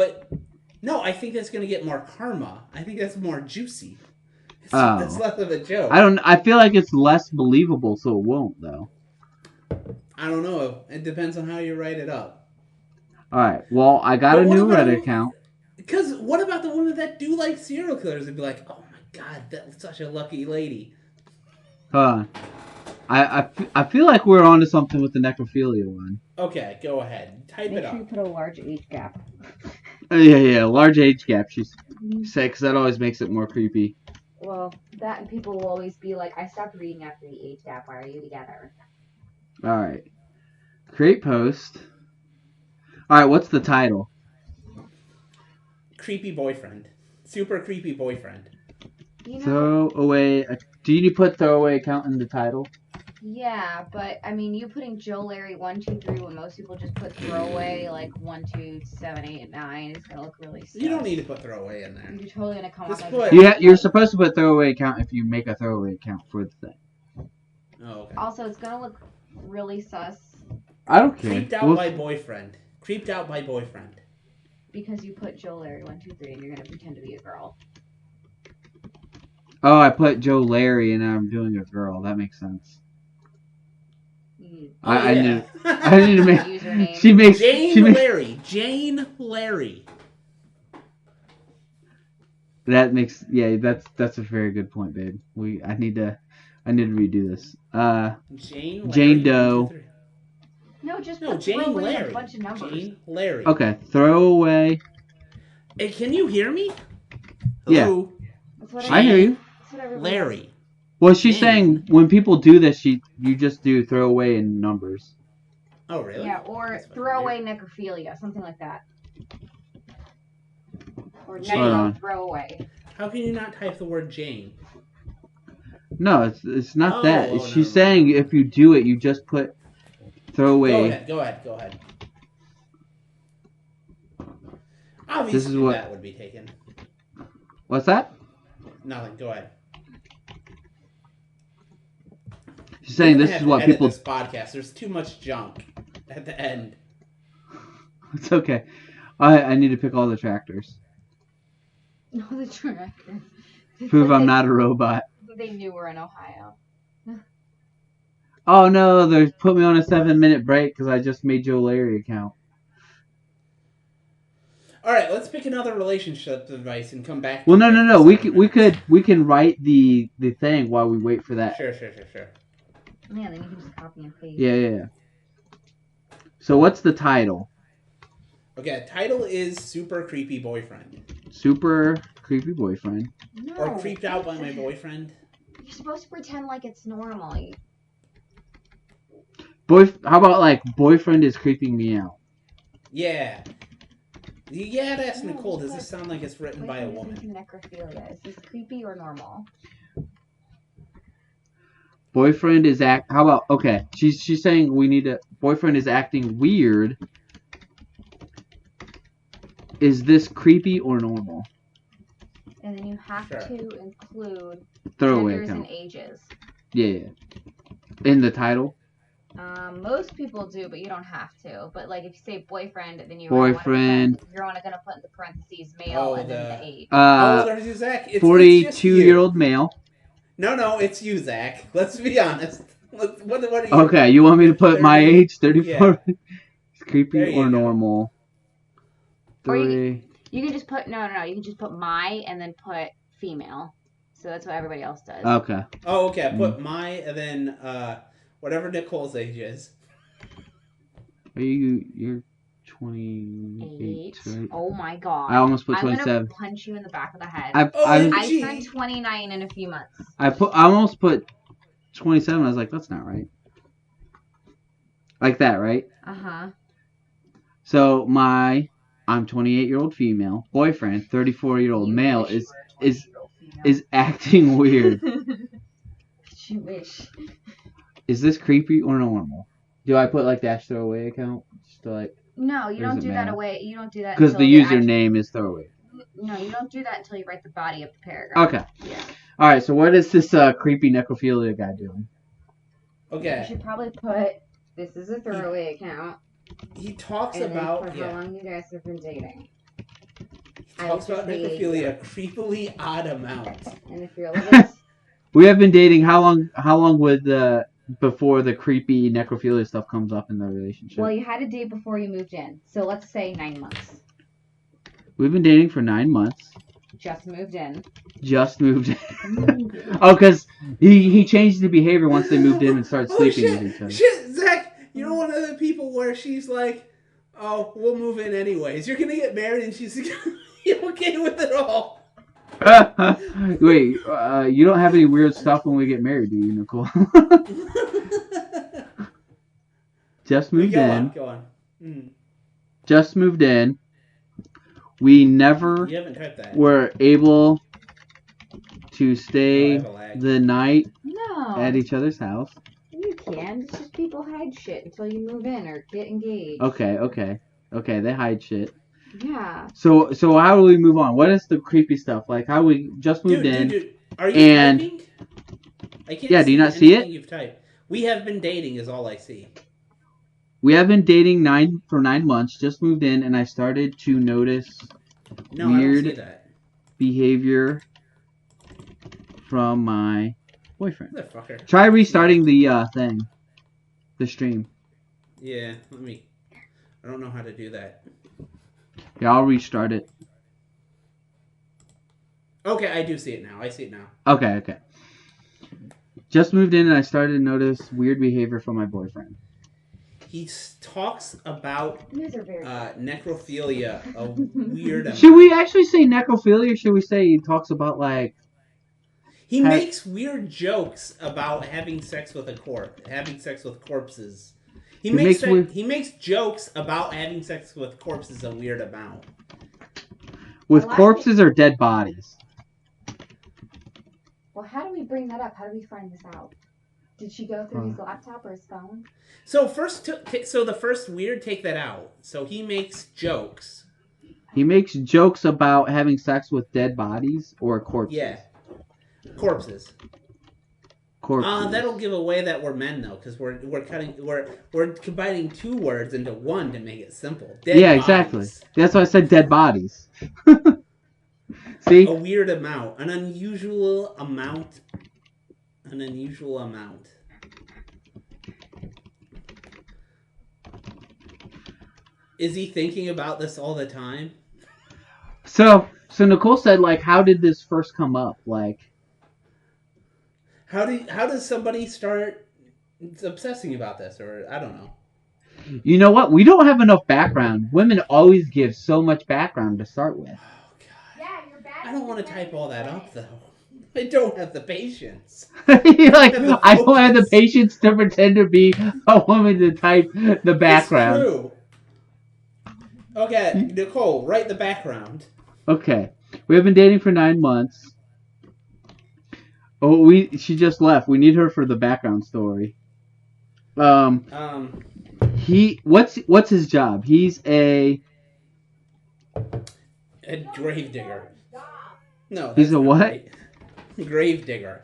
I think that's going to get more karma. I think that's more juicy. It's less of a joke. I feel like it's less believable, so it won't, though. I don't know. It depends on how you write it up. Alright, well, I got a new Reddit account. Because what about the women that do like serial killers and be like, oh my god, that's such a lucky lady. Hold on. I feel like we're onto something with the necrophilia one. Okay, go ahead. Type it up. Make sure you put a large age gap. Yeah, large age gap, she said, because that always makes it more creepy. Well, that and people will always be like, I stopped reading after the age gap. Why are you together? Alright. Create post. Alright, what's the title? Creepy boyfriend. Super creepy boyfriend. You know, Throw away. Do you need to put throwaway account in the title? yeah, but I mean, you putting Joe Larry 1, 2, 3 when most people just put throwaway like 1, 2, 7, 8, 9. It's gonna look really sus. You don't need to put throwaway in there. You're totally gonna come Just up put- like Yeah, you're supposed to put throwaway account if you make a throwaway account for the thing. Oh, okay. Also, it's gonna look really sus I don't care. Creeped out by boyfriend. Creeped out by boyfriend. because you put Joe Larry 1, 2, 3 and you're gonna pretend to be a girl. Oh, I put Joe Larry and I'm doing a girl. That makes sense. I need to make. Username. She makes. Larry. Jane Larry. That makes. Yeah, that's a very good point, babe. I need to redo this. Jane Doe. No, just No, put Jane throw away Larry. a bunch of numbers. Jane Larry. Okay, throwaway. Hey, can you hear me? Yeah. Hello? That's what I hear you. That's what everybody Larry. Well, she's saying when people do this, you just do throwaway in numbers. Oh, really? Yeah, or throw away necrophilia, something like that. Or throw away. How can you not type the word Jane? No, it's not that. Oh, She's saying if you do it, you just put throwaway. Go ahead. Obviously, This is what- that would be taken. What's that? Nothing. Go ahead. She's saying We're this gonna is have what to edit people. This podcast. There's too much junk at the end. It's okay. I need to pick all the tractors. No, the tractor. Prove I'm not a robot. They knew we're in Ohio. Oh no, they put me on a 7-minute break because I just made Joe Larry account. All right, let's pick another relationship advice and come back. Well, no. We can write the thing while we wait for that. Sure. Yeah, then you can just copy and paste. Yeah. So what's the title? Okay, title is Super Creepy Boyfriend. Super creepy boyfriend. No, Or Creeped Out by My Boyfriend. You're supposed to pretend like it's normal. How about like boyfriend is creeping me out? Yeah. You gotta ask No, Nicole, just does this put sound like it's written by a boyfriend is woman? into necrophilia. Is this creepy or normal? Boyfriend is How about okay? She's saying we need to. Boyfriend is acting weird. Is this creepy or normal? And then you have Sure. to include Throwaway genders account. and ages. Yeah. In the title. Most people do, but you don't have to. But like if you say boyfriend, then you're Boyfriend. gonna put in the parentheses male and then the age. How old are you, Zach? It's 42-year-old male. No, it's you, Zach. Let's be honest. What are you? Okay, you want me to put my age, 34? Yeah. It's creepy There you or go. normal? Or Three. you can just put no. You can just put my and then put female. So that's what everybody else does. Okay. Oh, okay. I put my and then whatever Nicole's age is. You're 28, right? Oh my god. I almost put I'm 27. gonna punch you in the back of the head. OMG. I turned 29 in a few months. I almost put 27. I was like, that's not right. Like that, right? Uh-huh. So I'm 28-year-old female. Boyfriend, 34-year-old male is acting weird. You wish. Is this creepy or normal? Do I put like dash throwaway account? Just to like. No, you don't do that matter? away. You don't do that Because until the you username is throwaway. No, you don't do that until you write the body of the paragraph. Okay. Yeah. All right. So what is this creepy necrophilia guy doing? Okay. You should probably put this is a throwaway account. He talks And about then put how long you guys have been dating. He talks about necrophilia a creepily odd amount. And if you're a little We have been dating. How long would before the creepy necrophilia stuff comes up in the relationship? well, you had a date before you moved in, so let's say 9 months. We've been dating for 9 months. Just moved in. Just moved in. Oh, because he changed the behavior once they moved in and started sleeping with each other. Shit, Zach, you're one of the people where she's like, oh, we'll move in anyways. You're gonna get married and she's okay with it all. Wait, you don't have any weird stuff when we get married, do you, Nicole? Just moved in. Go on. Mm. Just moved in. We never You haven't typed that. were able to stay I have a lag. the night No. at each other's house. You can. It's just people hide shit until you move in or get engaged. Okay, they hide shit. Yeah. So how do we move on? What is the creepy stuff? Like how we just moved in. Dude, are you and typing? I can't yeah, do you not see it? You've typed. We have been dating is all I see. We have been dating 9 months, just moved in, and I started to notice No, weird I don't see that. behavior from my boyfriend. Motherfucker. Try restarting the thing. The stream. Yeah, I don't know how to do that. Yeah, I'll restart it. Okay, I do see it now. I see it now. Okay. Just moved in and I started to notice weird behavior from my boyfriend. He talks about You guys are very necrophilia, a weird amount. Should we actually say necrophilia or should we say he talks about like... He makes weird jokes about having sex with corpses. He makes jokes about having sex with corpses a weird amount. With corpses or dead bodies? Well, how do we bring that up? How do we find this out? Did she go through his laptop or his phone? So the first weird, take that out. So he makes jokes. He makes jokes about having sex with dead bodies or corpses? Yeah. Corpses. That'll give away that we're men though, because we're combining two words into one to make it simple. Dead bodies. Exactly. That's why I said dead bodies. See? A weird amount, an unusual amount. Is he thinking about this all the time? So Nicole said, like, how did this first come up? Like, how does somebody start obsessing about this? Or I don't know. You know what? We don't have enough background. Women always give so much background to start with. Oh God. Yeah, you're bad. I don't want to type all that up though. I don't have the patience. You're like, The I don't have the focus. patience to pretend to be a woman to type the background. It's true. Okay, Nicole, write the background. Okay. We have been dating for 9 months. Oh, she just left. We need her for the background story. What's his job? He's a gravedigger. No, He's that's a not what? right. Gravedigger.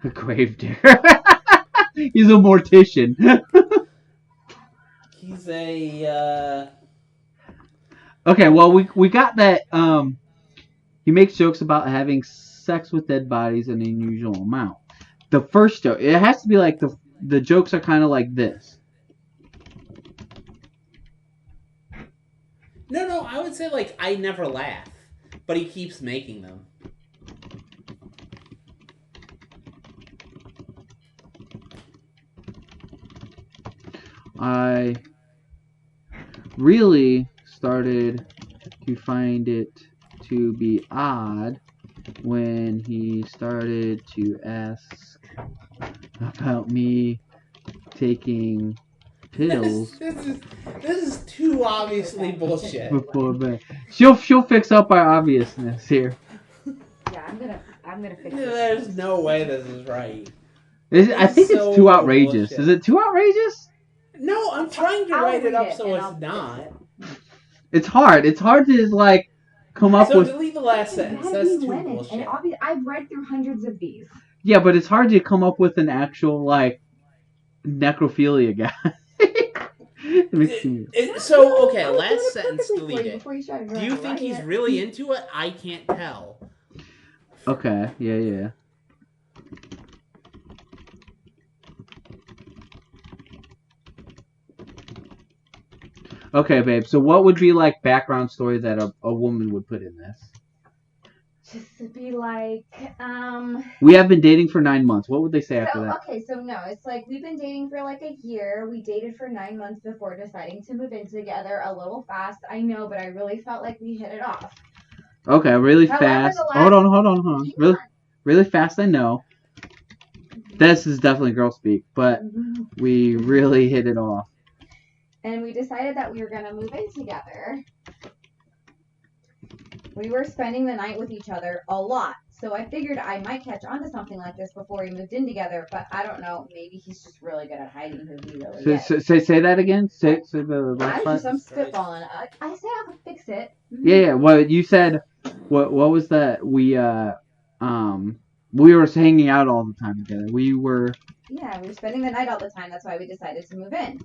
A gravedigger. He's a mortician. He's a Okay, well we got that. He makes jokes about having sex with dead bodies an unusual amount. The first joke, it has to be like the jokes are kind of like this. No, I would say like I never laugh, but he keeps making them. I really started to find it to be odd when he started to ask about me taking pills This is too obviously bullshit. before bed. She'll fix up our obviousness here. Yeah, I'm gonna fix it. There's no way this is right. I think so it's too outrageous. bullshit. Is it too outrageous? No, I'm trying to I'll write it read up it so and it's I'll not. fix it. It's hard. It's hard to like come up So with. delete the last sentence. Gotta That's be too women, bullshit. and obviously I've read through hundreds of these. Yeah, but it's hard to come up with an actual like necrophilia guy. Let me see. So okay, I was doing last it sentence perfectly for you delete it. before you started Do you writing think he's it. really into it? I can't tell. Okay. Yeah. Okay, babe. So what would be like background story that a woman would put in this? Just to be like, We have been dating for 9 months. What would they say after that? Okay, so no, it's like we've been dating for like a year. We dated for 9 months before deciding to move in together. A little fast, I know, but I really felt like we hit it off. Okay, really However, fast. the last Hold on. Really fast. I know. This is definitely girl speak, but we really hit it off. And we decided that we were gonna move in together. We were spending the night with each other a lot. So I figured I might catch on to something like this before we moved in together, but I don't know. Maybe he's just really good at hiding who he really is. Say that again. Say the last part. I'm spitballing. I said I would fix it. Yeah. Well, you said what was that? We were hanging out all the time together. We were spending the night all the time. That's why we decided to move in.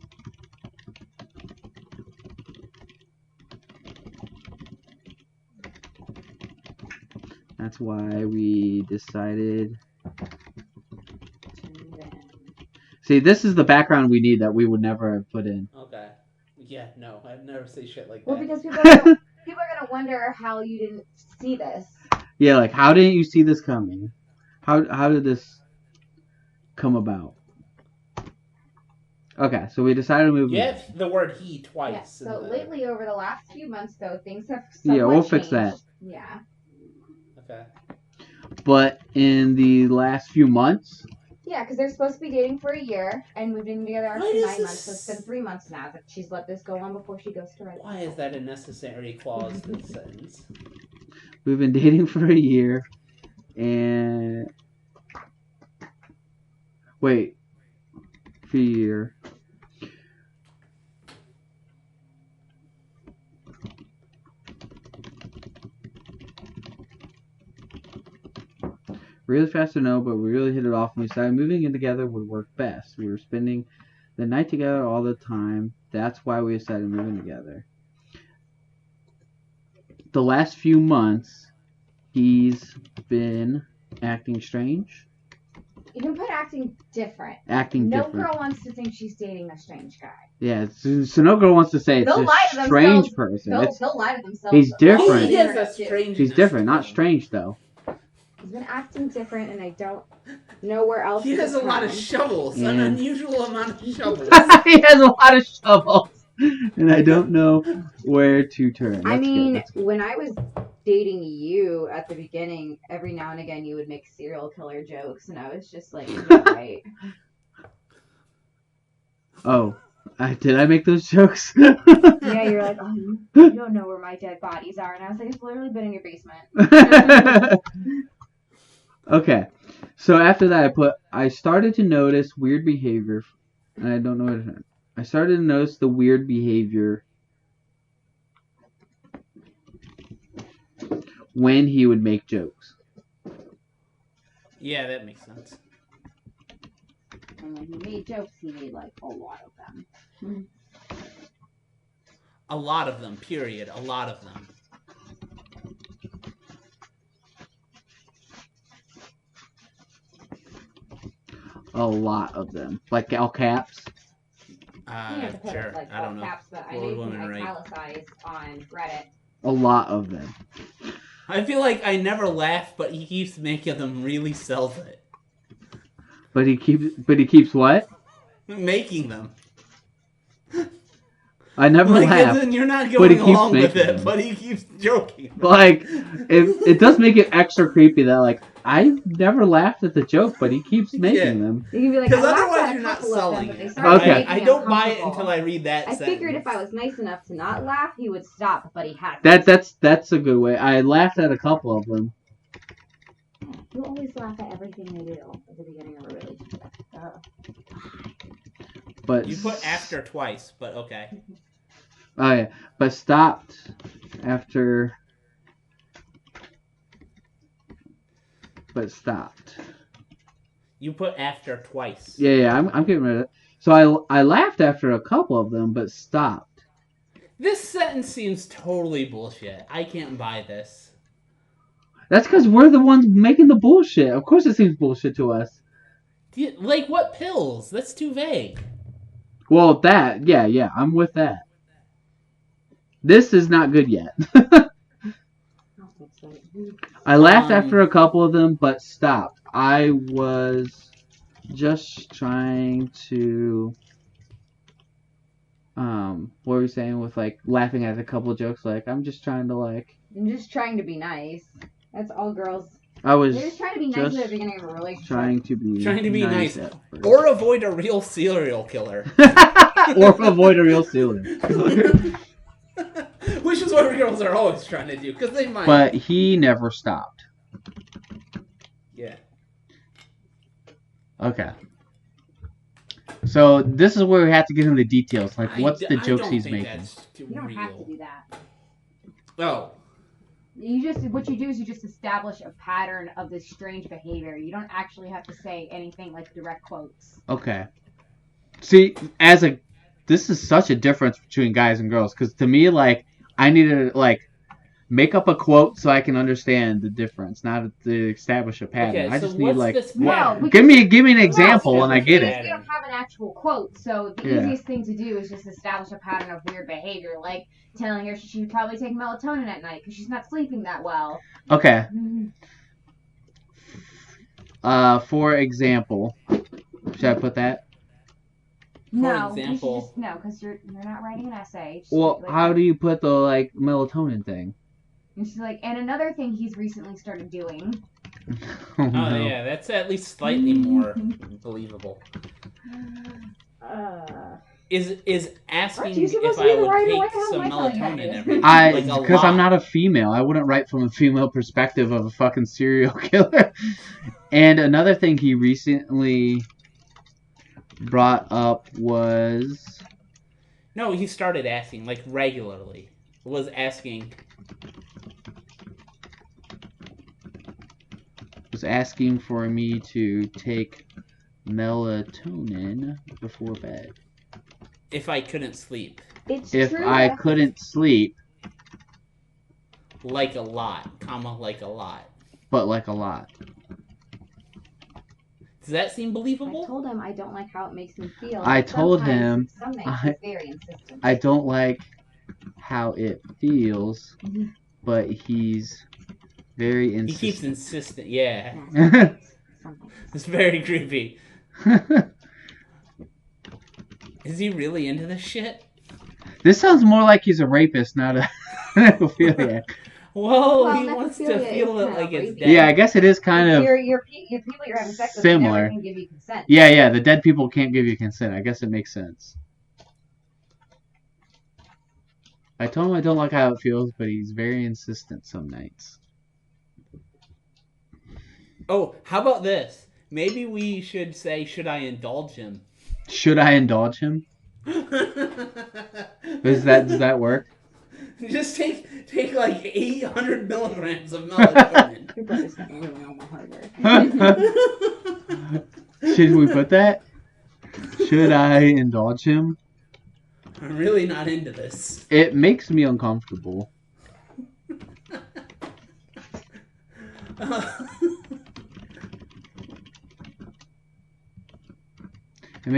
That's why we decided. See, this is the background we need that we would never have put in. Okay. Yeah, no, I'd never say shit like that. Well, because people are gonna wonder how you didn't see this. Yeah, like how didn't you see this coming? How did this come about? Okay, so we decided to move. You have the word he twice. Yeah, so in the... lately, over the last few months, though, things have Yeah, we'll changed. fix that. Yeah. Okay. But in the last few months. Yeah, because they're supposed to be dating for a year and moved in together after 9 months. So it's been 3 months now that she's let this go on before she goes to write. Why is that a necessary clause to the sentence? We've been dating for a year, and wait, for a year. Really fast to know, but we really hit it off and we decided moving in together would work best. We were spending the night together all the time. That's why we decided moving together. The last few months, he's been acting strange. You can put acting different. No girl wants to think she's dating a strange guy. Yeah, so no girl wants to say it's a strange person. They'll lie to themselves. He's different. He has a strange. He's different, not strange though. He's been acting different, and I don't know where else. He has a lot of shovels, an unusual amount of shovels. He has a lot of shovels, and I don't know where to turn. When I was dating you at the beginning, every now and again you would make serial killer jokes, and I was just like, yeah, right. Oh, did I make those jokes? Yeah, you're like, oh, you don't know where my dead bodies are, and I was like, it's literally been in your basement. Okay, so after that I started to notice weird behavior, and I don't know what I started to notice the weird behavior when he would make jokes. Yeah, that makes sense. And when he made jokes, he made like a lot of them. A lot of them, period. A lot of them. A lot of them. Like all caps? You have to put Sure. it, like, I don't know. caps, but I What know would you women can write? italicize on Reddit. A lot of them. I feel like I never laugh, but he keeps making them really sells it. But he keeps what? Making them. I never Like, laugh. and you're not but he going keeps along with making it, them. but he keeps joking. Like, it does make it extra creepy that, like, I never laughed at the joke, but he keeps making them. You can be like, Because I laughed otherwise at a you're not couple of them, selling but they it. started Okay. making I me don't buy it uncomfortable. until I read that I sentence. figured if I was nice enough to not laugh, he would stop, but he hasn't. That's a good way. I laughed at a couple of them. You always laugh at everything they do at the beginning of a relationship. But You put after twice, but okay. Oh yeah, but stopped after. But stopped. You put after twice. Yeah, I'm getting rid of it. So I laughed after a couple of them, but stopped. This sentence seems totally bullshit. I can't buy this. That's because we're the ones making the bullshit. Of course, it seems bullshit to us. Like, what pills? That's too vague. Well, yeah, I'm with that. This is not good yet. I laughed after a couple of them, but stopped. I was just trying to. What were you saying with like laughing at a couple of jokes? Like I'm just trying to like. I'm just trying to be nice. That's all girls. I was They're just trying to be nice at the beginning of a relationship. trying to be nice. at first. Or avoid a real serial killer. Or avoid a real stealer. Which is what girls are always trying to do, because they might. But he never stopped. Yeah. Okay. So this is where we have to get into the details. Like, what's the jokes he's making? That's too You don't real. have to do that. Oh. What you do is you just establish a pattern of this strange behavior. You don't actually have to say anything like direct quotes. Okay. See, this is such a difference between guys and girls. Because to me, like, I need to, like, make up a quote so I can understand the difference, not to establish a pattern. Okay, I so just need, what's like, this No, pattern? we give me an example and I get Because it. we don't have an actual quote, so the Yeah. easiest thing to do is just establish a pattern of weird behavior, like telling her she should probably take melatonin at night because she's not sleeping that well. Okay. For example, should I put that? No, example- you should just, no, because you're not writing an essay. Just Well, like, how do you put the, like, melatonin thing? And she's like, and another thing he's recently started doing. Oh, Oh, no. yeah, that's at least slightly more believable. Is asking Aren't you if supposed to I be the would writer? take Why the hell some am I telling you melatonin that? every day. I Like a because I'm lot. not a female. I wouldn't write from a female perspective of a fucking serial killer. And another thing he recently brought up was No, he started asking, like, regularly. Was asking... for me to take melatonin before bed. if I couldn't sleep. It's If true. I couldn't sleep, Like a lot, comma, like a lot. but like a lot. Does that seem I believable? told him I don't like how it makes me feel. I but told sometimes him some things I- he's very insistent. I don't like how it feels, but he's very He keeps insistent. insisting. Yeah. Yeah, sometimes. It's very creepy. Is he really into this shit? This sounds more like he's a rapist, not a pedophiliac. Well, he wants to necrophilia feel is it kind like of it's rapey. dead. Yeah, I guess it is kind of Your people you're having sex with never similar. can give you consent. Yeah, the dead people can't give you consent. I guess it makes sense. I told him I don't like how it feels, but he's very insistent some nights. Oh, how about this? Maybe we should say, should I indulge him? Should I indulge him? Does that work? Just take like 800 milligrams of melatonin. Your brother's not really on my hard work. Should we put that? Should I indulge him? I'm really not into this. It makes me uncomfortable. It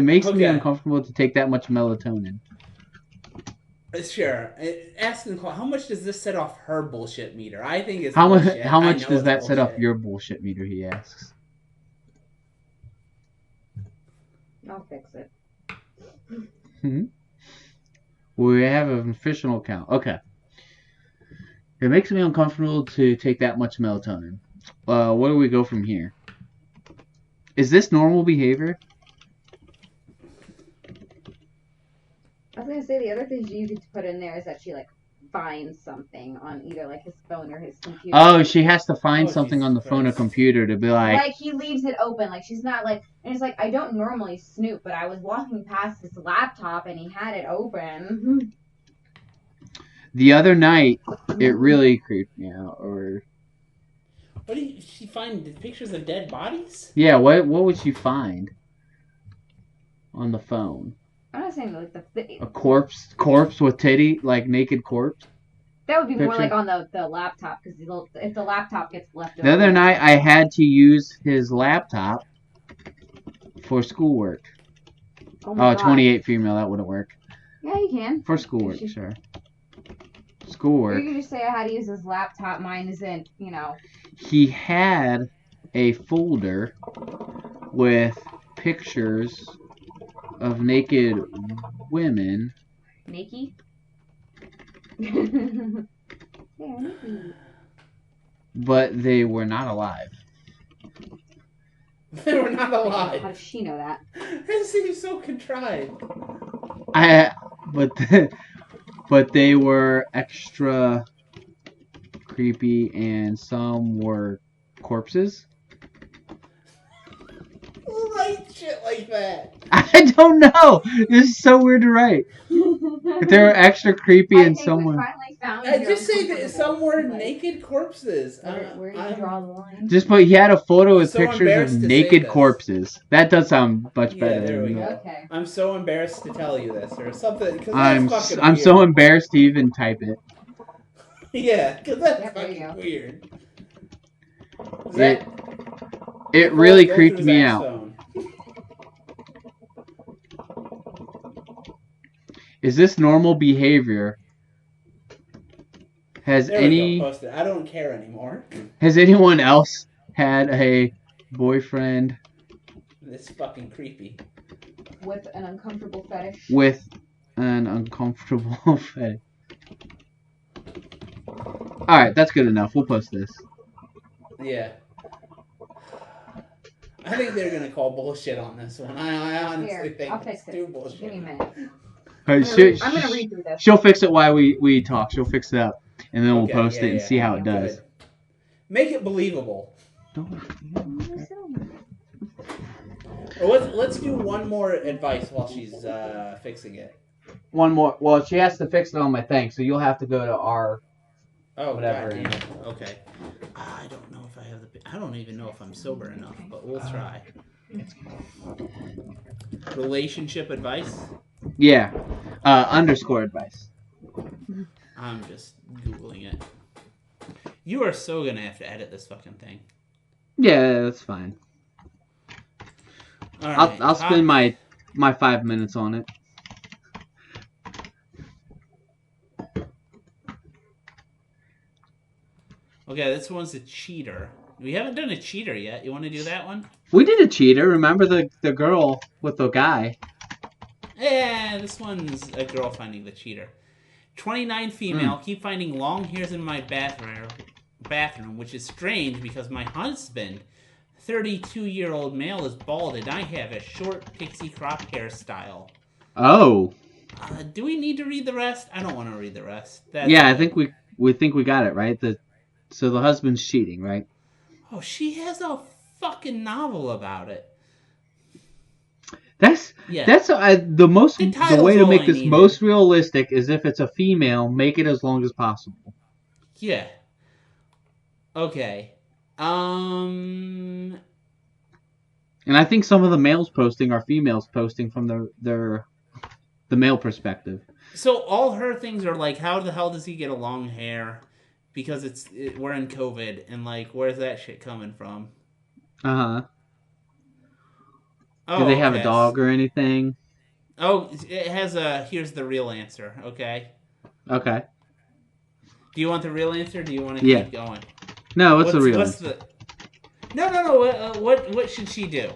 makes me uncomfortable to take that much melatonin. Sure. Ask Nicole, how much does this set off her bullshit meter? I think it's How bullshit. much does that set off your bullshit meter? He asks. I'll fix it. We have an official account. Okay. It makes me uncomfortable to take that much melatonin. Where do we go from here? Is this normal behavior? I was gonna say the other thing you could put in there is that she like finds something on either like his phone or his computer. Oh, she has to find something on the phone or computer to be like he leaves it open, like she's not like, and it's like I don't normally snoop, but I was walking past his laptop and he had it open. The other night, it really creeped me out. Or what did she find? Pictures of dead bodies? Yeah, what would she find on the phone? I'm not saying like a corpse with titty, like naked corpse. That would be more like on the laptop, because if the laptop gets left over. The other night, I had to use his laptop for schoolwork. Oh, 28 female, that wouldn't work. Yeah, you can. For schoolwork, sure. Schoolwork. Or you can just say I had to use his laptop. Mine isn't, He had a folder with pictures of naked women. Naked? Yeah, naked. But they were not alive. They were not alive. How does she know that? That seems so contrived. But they were extra creepy, and some were corpses. Who writes shit like that? I don't know. This is so weird to write. They were extra creepy, and some were. I just say that some were naked corpses. Where do you draw the line? Just put. He had a photo with so pictures of naked corpses. That does sound much better. Yeah, there we go. Okay. I'm so embarrassed to tell you this, or something. I'm so embarrassed to even type it. Yeah, because that's fucking weird. It really creeped me out. Is this normal behavior? Has I don't care anymore. Has anyone else had a boyfriend? It's fucking creepy. With an uncomfortable fetish. With an uncomfortable fetish. Alright, that's good enough. We'll post this. Yeah. I think they're gonna call bullshit on this one. I honestly think I'll fix it's too bullshit. Give me a minute. I'm gonna read through this. She'll fix it while we talk. She'll fix it up, and then we'll post it and see how it does. Good. Make it believable. Let's do one more advice while she's fixing it. One more. Well, she has to fix it on my thing, so you'll have to go to our. Oh, whatever. Okay. I don't know if I have the. I don't even know if I'm sober enough, but we'll try. Relationship advice? Yeah. Underscore advice. I'm just Googling it. You are so gonna have to edit this fucking thing. Yeah, that's fine. All right. I'll spend my 5 minutes on it. Okay, this one's a cheater. We haven't done a cheater yet. You want to do that one? We did a cheater. Remember the girl with the guy? Yeah, this one's a girl finding the cheater. 29 female, keep finding long hairs in my bathroom, which is strange because my husband, 32-year-old male, is bald and I have a short pixie crop hairstyle. Oh. Do we need to read the rest? I don't want to read the rest. I think we got it, right? So the husband's cheating, right? Oh, she has a fucking novel about it. The way to make this most realistic is if it's a female, make it as long as possible. Yeah. Okay. And I think some of the males posting are females posting from the male perspective. So all her things are like, how the hell does he get a long hair? Because we're in COVID, and like, where's that shit coming from? Uh-huh. Oh, do they have a dog or anything? Oh, it has here's the real answer, okay? Okay. Do you want the real answer, or do you want to keep going? No, what's the real answer? No. What should she do?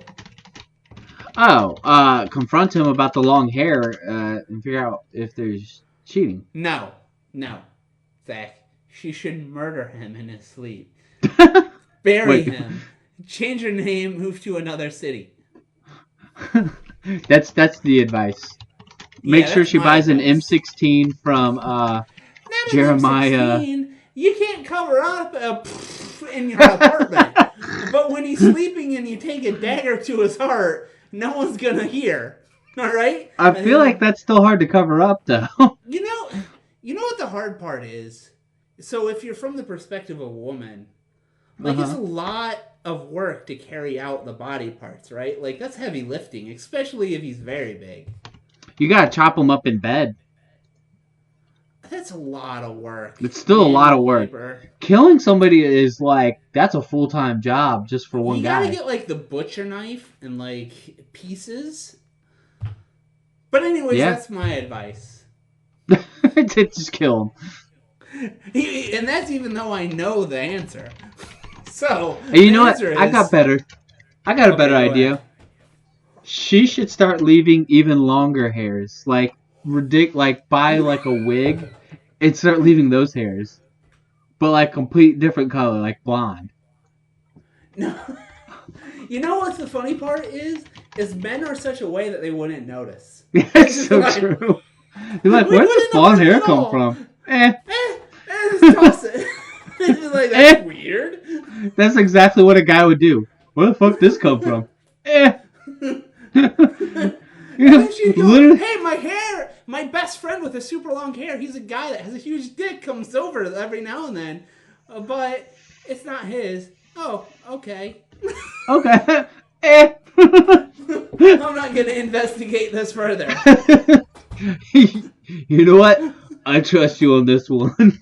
Oh, confront him about the long hair and figure out if there's cheating. No, Zach. She should murder him in his sleep. Bury him. Change her name, move to another city. That's the advice. Make sure she buys an M16 from Jeremiah. M16. You can't cover up in your apartment. But when he's sleeping and you take a dagger to his heart, no one's gonna hear. All right? I feel like that's still hard to cover up, though. You know what the hard part is? So if you're from the perspective of a woman, like it's a lot of work to carry out the body parts, right? Like that's heavy lifting, especially if he's very big. You gotta chop him up in bed. That's a lot of work. It's still a lot of work. Killing somebody is like, that's a full-time job just for one guy. You gotta get like the butcher knife and like pieces. But anyways, that's my advice. Just kill him. And that's even though I know the answer. So, you know what? I got better. I got a better idea. Ahead. She should start leaving even longer hairs. Like, buy like a wig and start leaving those hairs. But like complete different color, like blonde. No. You know what's the funny part is men are such a way that they wouldn't notice. It's so true. They're like, where did this blonde hair come from? Just toss it. It's like, that's weird. That's exactly what a guy would do. Where the fuck did this come from? Go, hey, my hair! My best friend with a super long hair, he's a guy that has a huge dick, comes over every now and then. But it's not his. Oh, okay. Okay. I'm not going to investigate this further. You know what? I trust you on this one.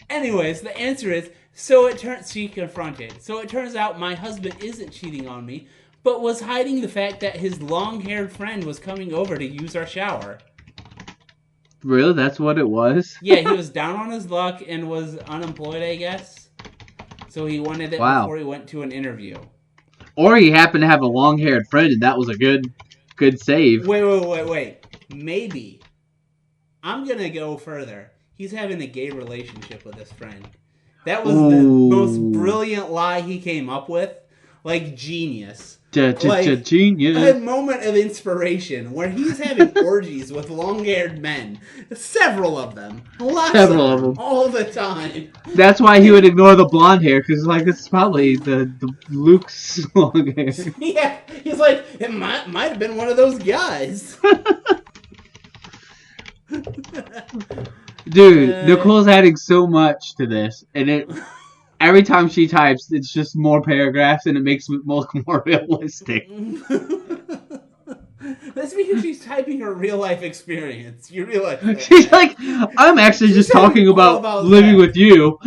Anyways, the answer is, she confronted. So it turns out my husband isn't cheating on me, but was hiding the fact that his long-haired friend was coming over to use our shower. Really? That's what it was? Yeah, he was down on his luck and was unemployed, I guess. So he wanted it before he went to an interview. Or he happened to have a long-haired friend, and that was a good save. Wait. Maybe. I'm going to go further. He's having a gay relationship with his friend. That was the most brilliant lie he came up with. Like, genius. Genius. A moment of inspiration where he's having orgies with long-haired men. Several of them. Several of them. All the time. That's why he would ignore the blonde hair, because, like, it's probably the Luke's long hair. Yeah, he's like, it might have been one of those guys. Dude, Nicole's adding so much to this, and every time she types, it's just more paragraphs, and it makes it look more realistic. That's because she's typing her real life experience. You realize that? She's like, I'm actually just talking about living with you.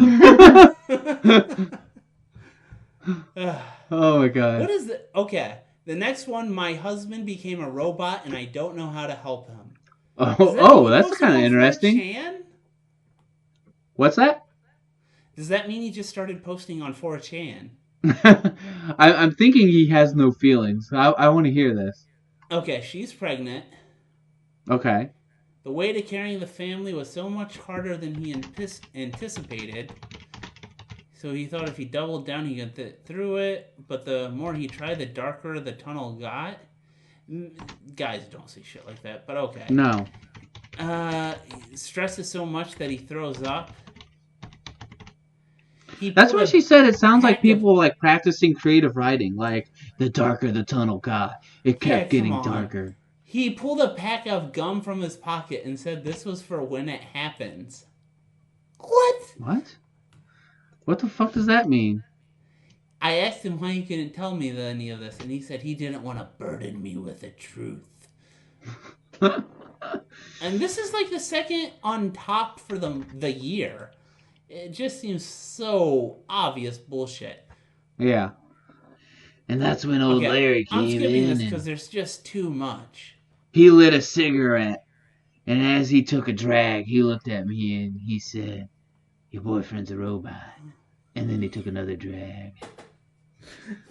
Oh my god. What is it? Okay, the next one, my husband became a robot, and I don't know how to help him. That's kind of interesting. What's that? Does that mean he just started posting on 4chan? I'm thinking he has no feelings. I want to hear this. Okay, she's pregnant. Okay. The weight of carrying the family was so much harder than he anticipated. So he thought if he doubled down, he could get through it. But the more he tried, the darker the tunnel got. Guys don't say shit like that, but okay. No. He stresses so much that he throws up. That's what she said. It sounds like people like practicing creative writing. Like, the darker the tunnel got, it kept getting darker. He pulled a pack of gum from his pocket and said this was for when it happens. What? What the fuck does that mean? I asked him why he couldn't tell me any of this, and he said he didn't want to burden me with the truth. And this is like the second on top for the year. It just seems so obvious bullshit. Yeah. And that's when old Larry came in. I'm skipping this because there's just too much. He lit a cigarette, and as he took a drag, he looked at me and he said, "Your boyfriend's a robot." And then he took another drag.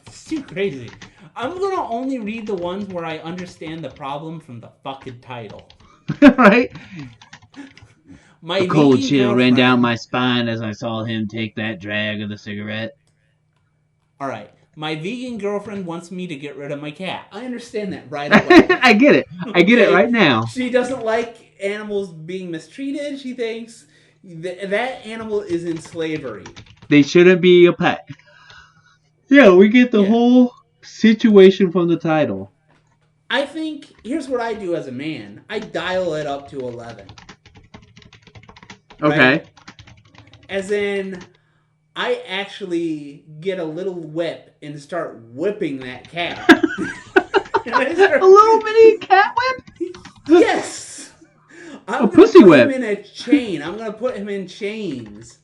It's too crazy. I'm gonna only read the ones where I understand the problem from the fucking title. Right? A cold chill ran down my spine as I saw him take that drag of the cigarette. Alright. My vegan girlfriend wants me to get rid of my cat. I understand that right away. I get it. I get it right now. She doesn't like animals being mistreated. She thinks that animal is in slavery. They shouldn't be a pet. Yeah, we get the whole situation from the title. I think, here's what I do as a man. I dial it up to 11. Okay. Right? As in, I actually get a little whip and start whipping that cat. A little mini cat whip? Yes! I'm going to put him in a chain. I'm going to put him in chains.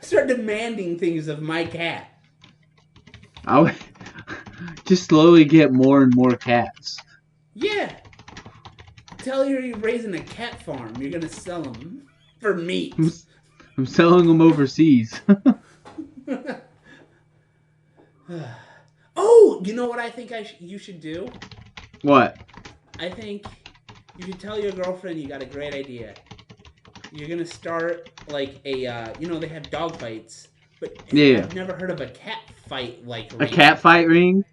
Start demanding things of my cat. I would just slowly get more and more cats. Yeah. Tell you you're raising a cat farm. You're going to sell them for meat. I'm selling them overseas. Oh, you know what I think you should do? What? I think you should tell your girlfriend you got a great idea. You're going to start like a, they have dog fights. But I've never heard of a cat fight like ring. A cat fight ring?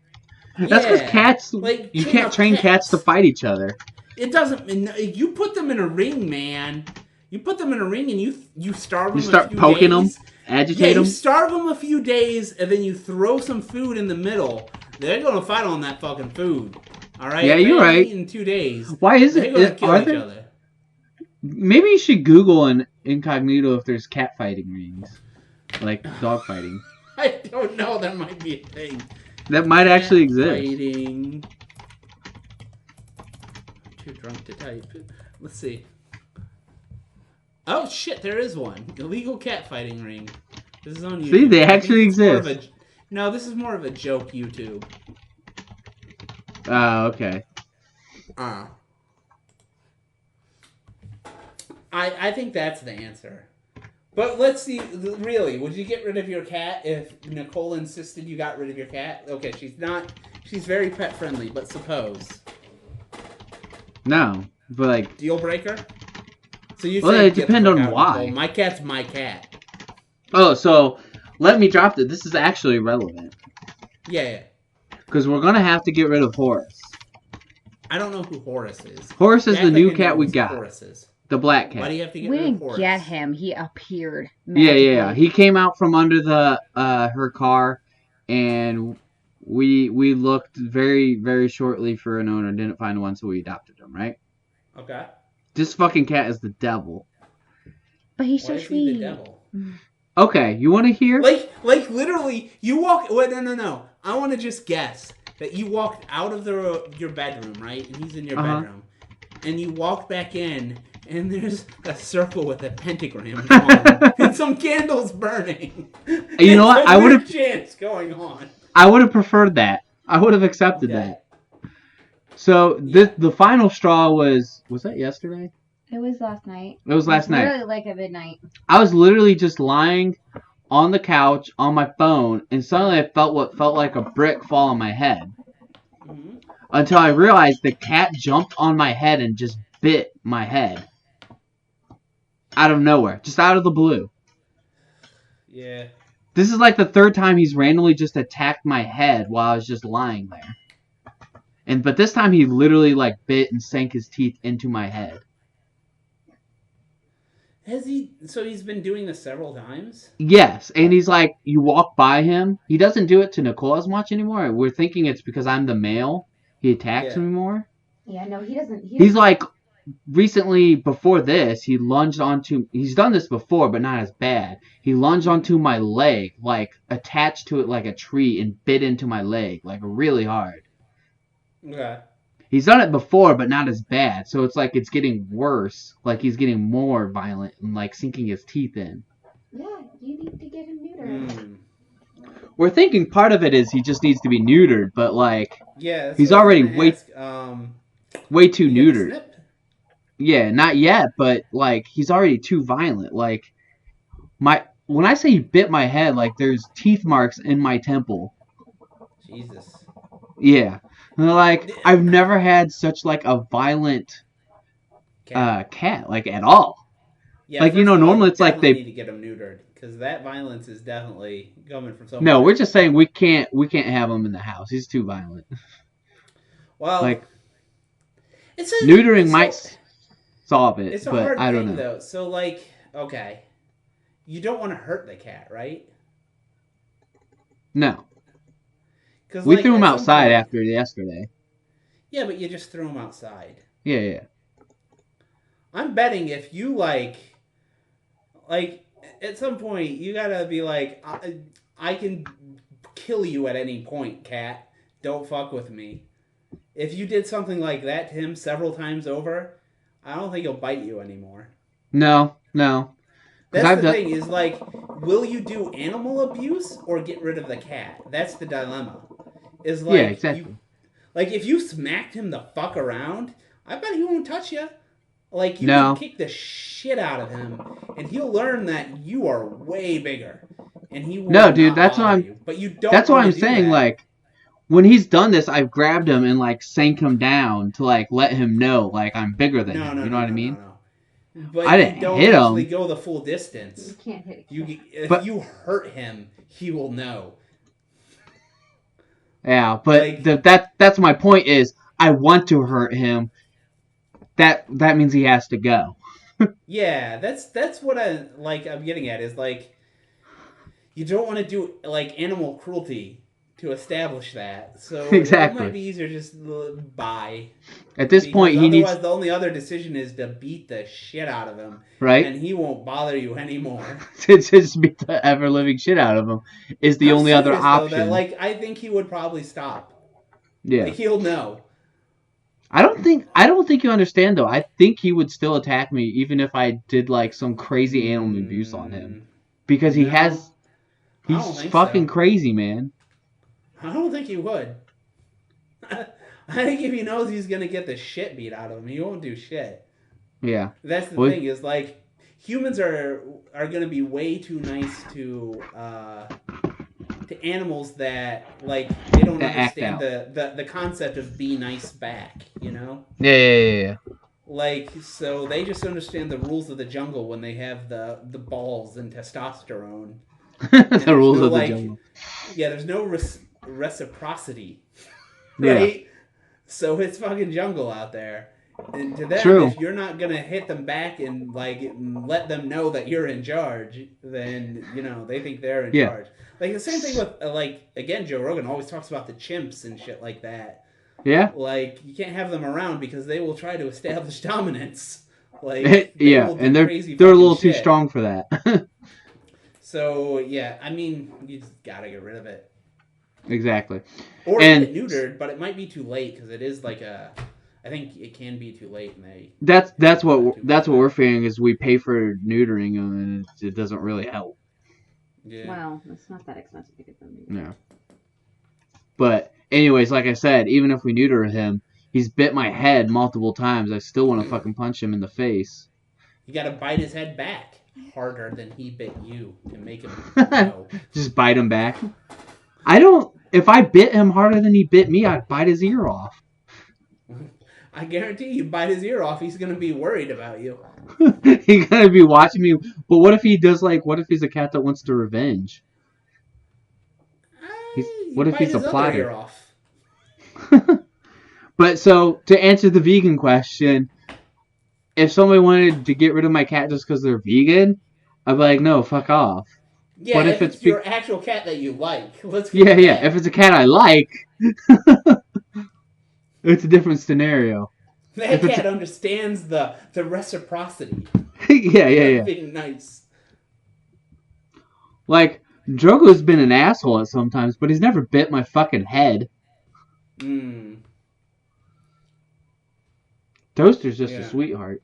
That's because cats, like, you can't train cats to fight each other. It doesn't, you put them in a ring, man. You put them in a ring and you starve them. You start poking them, agitate them. You starve them a few days and then you throw some food in the middle. They're going to fight on that fucking food. All right? Yeah, you're right. In 2 days. Why is it? They're going to kill each other. Maybe you should Google an incognito if there's cat fighting rings. Like dog fighting. I don't know. That might be a thing. That might actually exist. Fighting. Too drunk to type. Let's see. Oh shit! There is one. Illegal cat fighting ring. This is on YouTube. See, they actually exist. No, this is more of a joke YouTube. Okay. I think that's the answer. But let's see, really, would you get rid of your cat if Nicole insisted you got rid of your cat? Okay, she's very pet friendly, but suppose. No, but like... Deal breaker? So you it depends on why. Nicole. My cat's my cat. Oh, so let me drop it. This is actually relevant. Yeah. Because we're going to have to get rid of Horace. I don't know who Horace is. Horace is the new cat we got. Horace is. The black cat. Why do you have to get rid of Horace? We didn't get him. He appeared. Magically. Yeah. He came out from under the her car, and we looked very, very shortly for an owner. Didn't find one, so we adopted him. Right? Okay. This fucking cat is the devil. But he's so sweet. The devil? Okay, you want to hear? Like literally, you walk. Wait, no. I want to just guess that you walked out of your bedroom, right? And he's in your bedroom, and you walk back in. And there's a circle with a pentagram on, and some candles burning. You know what? I would have chance going on. I would have preferred that. I would have accepted that. So the final straw was that yesterday? It was last night. It was last night. Literally like at midnight. I was literally just lying on the couch on my phone, and suddenly I felt what felt like a brick fall on my head. Mm-hmm. until I realized the cat jumped on my head and just bit my head. Out of nowhere. Just out of the blue. Yeah. This is like the third time he's randomly just attacked my head while I was just lying there. But this time he literally like bit and sank his teeth into my head. Has he? So he's been doing this several times? Yes, and he's like, you walk by him. He doesn't do it to Nicole as much anymore. We're thinking it's because I'm the male. He attacks me more. Yeah, no, he doesn't. He's like, recently, before this, he lunged onto... He's done this before, but not as bad. He lunged onto my leg, like, attached to it like a tree and bit into my leg, like, really hard. Okay. He's done it before, but not as bad. So it's like it's getting worse. Like, he's getting more violent and, like, sinking his teeth in. Yeah, you need to get him neutered. We're thinking part of it is he just needs to be neutered, but, like... Yeah, he's already way too neutered. Yeah, not yet, but, like, he's already too violent. Like, when I say he bit my head, like, there's teeth marks in my temple. Jesus. Yeah. Like, I've never had such, like, a violent cat, like, at all. Yeah, like, you know, normally it's like they need to get him neutered, because that violence is definitely coming from somewhere. No, we're just saying we can't have him in the house. He's too violent. Well, like, neutering might solve it, it's a but hard I don't thing, know. Though. So, like, okay, you don't want to hurt the cat, right? No. We like, threw him outside after yesterday. Yeah, but you just threw him outside. Yeah. I'm betting if you, like, at some point, you gotta be like, I can kill you at any point, cat. Don't fuck with me. If you did something like that to him several times over, I don't think he'll bite you anymore. No. That's the thing, is like, will you do animal abuse or get rid of the cat? That's the dilemma. Is like, yeah, exactly. If you smacked him the fuck around, I bet he won't touch you. Like, you can kick the shit out of him, and he'll learn that you are way bigger. And he will No, dude, that's what I'm... You. But you don't That's what I'm saying, that. like, when he's done this, I've grabbed him and, like, sank him down to, like, let him know, like, I'm bigger than him. You know what I mean? No. But I didn't hit him. Actually go the full distance. You can't hit him. If you hurt him, he will know. Yeah, but like, that's my point is, I want to hurt him. That means he has to go. Yeah, that's what I'm getting at, is like, you don't want to do like animal cruelty to establish that. So exactly. It might be easier just buy. At this point, he needs... Otherwise, the only other decision is to beat the shit out of him. Right. And he won't bother you anymore. Just beat the ever-living shit out of him is the only other option. Though, that, I think he would probably stop. Yeah. He'll know. I don't think you understand, though. I think he would still attack me even if I did, like, some crazy animal abuse on him. Because he's fucking crazy, man. I don't think he would. I think if he knows he's going to get the shit beat out of him, he won't do shit. Yeah. That's the thing, is, like, humans are going to be way too nice to animals that, like, they don't understand the concept of be nice back, you know? Yeah. Like, so they just understand the rules of the jungle when they have the balls and testosterone. The rules of the jungle. Yeah, there's no reciprocity, right? Yeah. So it's fucking jungle out there. And to them, if you're not going to hit them back and, like, let them know that you're in charge, then, you know, they think they're in charge. Like, the same thing with, like, again, Joe Rogan always talks about the chimps and shit like that. Yeah? Like, you can't have them around because they will try to establish dominance. Like, yeah, and they're a little too strong for that. So, yeah, I mean, you just gotta get rid of it. Exactly. Or get it neutered, but it might be too late, because it is like I think it can be too late. And that's what we're fearing, is we pay for neutering them and it doesn't really help. Yeah. Well, it's not that expensive to get them neutered. No. But anyways, like I said, even if we neuter him, he's bit my head multiple times. I still want to fucking punch him in the face. You gotta bite his head back harder than he bit you to make him know. Just bite him back. If I bit him harder than he bit me, I'd bite his ear off. I guarantee you bite his ear off, he's going to be worried about you. He's gonna be watching me. But what if he does what if he's a cat that wants to revenge? What if bite he's a his other plotter? ear off. But so, to answer the vegan question, if somebody wanted to get rid of my cat just because they're vegan, I'd be like, no, fuck off. Yeah, But if it's your actual cat that you like. Let's Yeah. If it's a cat I like, it's a different scenario. That cat understands the reciprocity. Yeah. Being nice. Like, Drogo's been an asshole at sometimes, but he's never bit my fucking head. Toaster's just a sweetheart.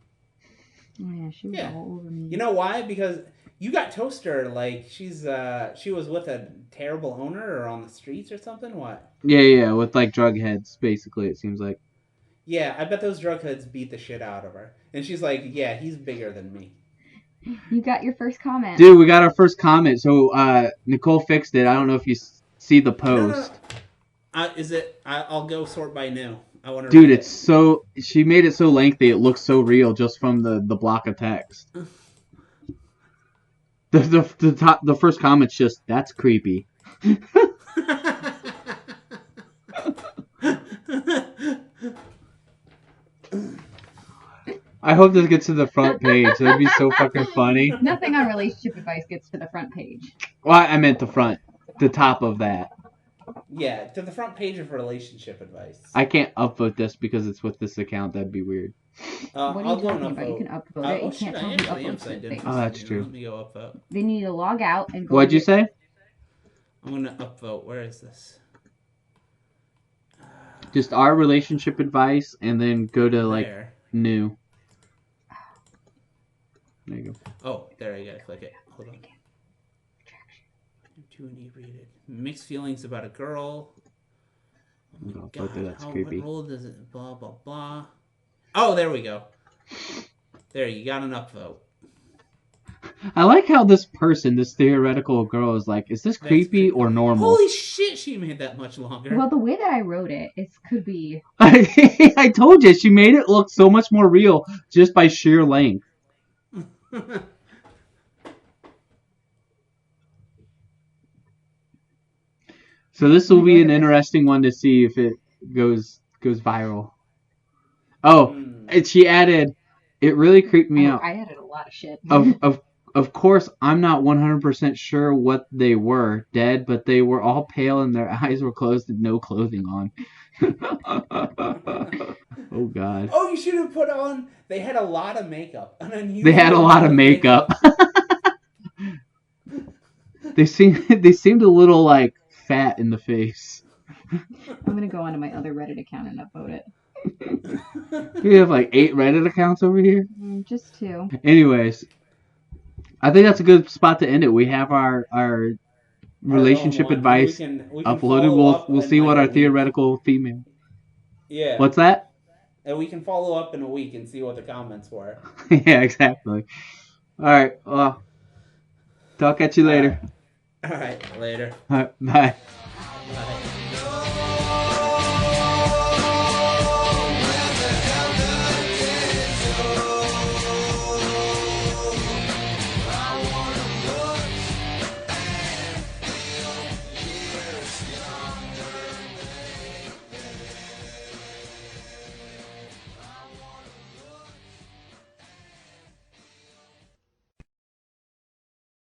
Oh, yeah, she was all over me. You know why? Because you got Toaster, like, she was with a terrible owner or on the streets or something? What? Yeah, with, like, drug heads, basically, it seems like. Yeah, I bet those drug heads beat the shit out of her. And she's like, yeah, he's bigger than me. You got your first comment. Dude, we got our first comment. So, Nicole fixed it. I don't know if you see the post. No. Is it? I'll go sort by new. I want to. Dude, it's so. She made it so lengthy. It looks so real just from the block of text. The first comment's just, that's creepy. I hope this gets to the front page. That'd be so fucking funny. Nothing on relationship advice gets to the front page. Well, I meant the front. The top of that. Yeah, to the front page of relationship advice. I can't upvote this because it's with this account. That'd be weird. What are you talking about? You can upvote it. You can't tell me upvote it. Oh, that's true. Let me go upvote. Then you need to log out and go. What'd you say? I'm going to upvote. Where is this? Just our relationship advice and then go to, like, new. There you go. Oh, there you go. Click it. Hold on. I'm too inebriated. Mixed feelings about a girl. Oh my God. That's creepy. What role does it? Blah, blah, blah. Oh, there we go. There, you got an upvote. I like how this theoretical girl is like, is this creepy or normal? Holy shit, she made that much longer. Well, the way that I wrote it, it could be... I told you, she made it look so much more real just by sheer length. So this will be an interesting one to see if it goes viral. Oh, and she added, it really creeped me out. I added a lot of shit. Of course, I'm not 100% sure what they were, dead, but they were all pale and their eyes were closed and no clothing on. Oh, God. Oh, you should have put on, they had a lot of makeup. They had a lot of makeup. They seemed a little, like, fat in the face. I'm going to go onto my other Reddit account and upvote it. We have, like, 8 Reddit accounts over here? Just 2. Anyways. I think that's a good spot to end it. We have our relationship advice we can uploaded. We'll see what our theoretical female. Yeah. What's that? And we can follow up in a week and see what the comments were. Yeah, exactly. All right. Well, talk at you later. All right. Later. All right. Bye. Bye.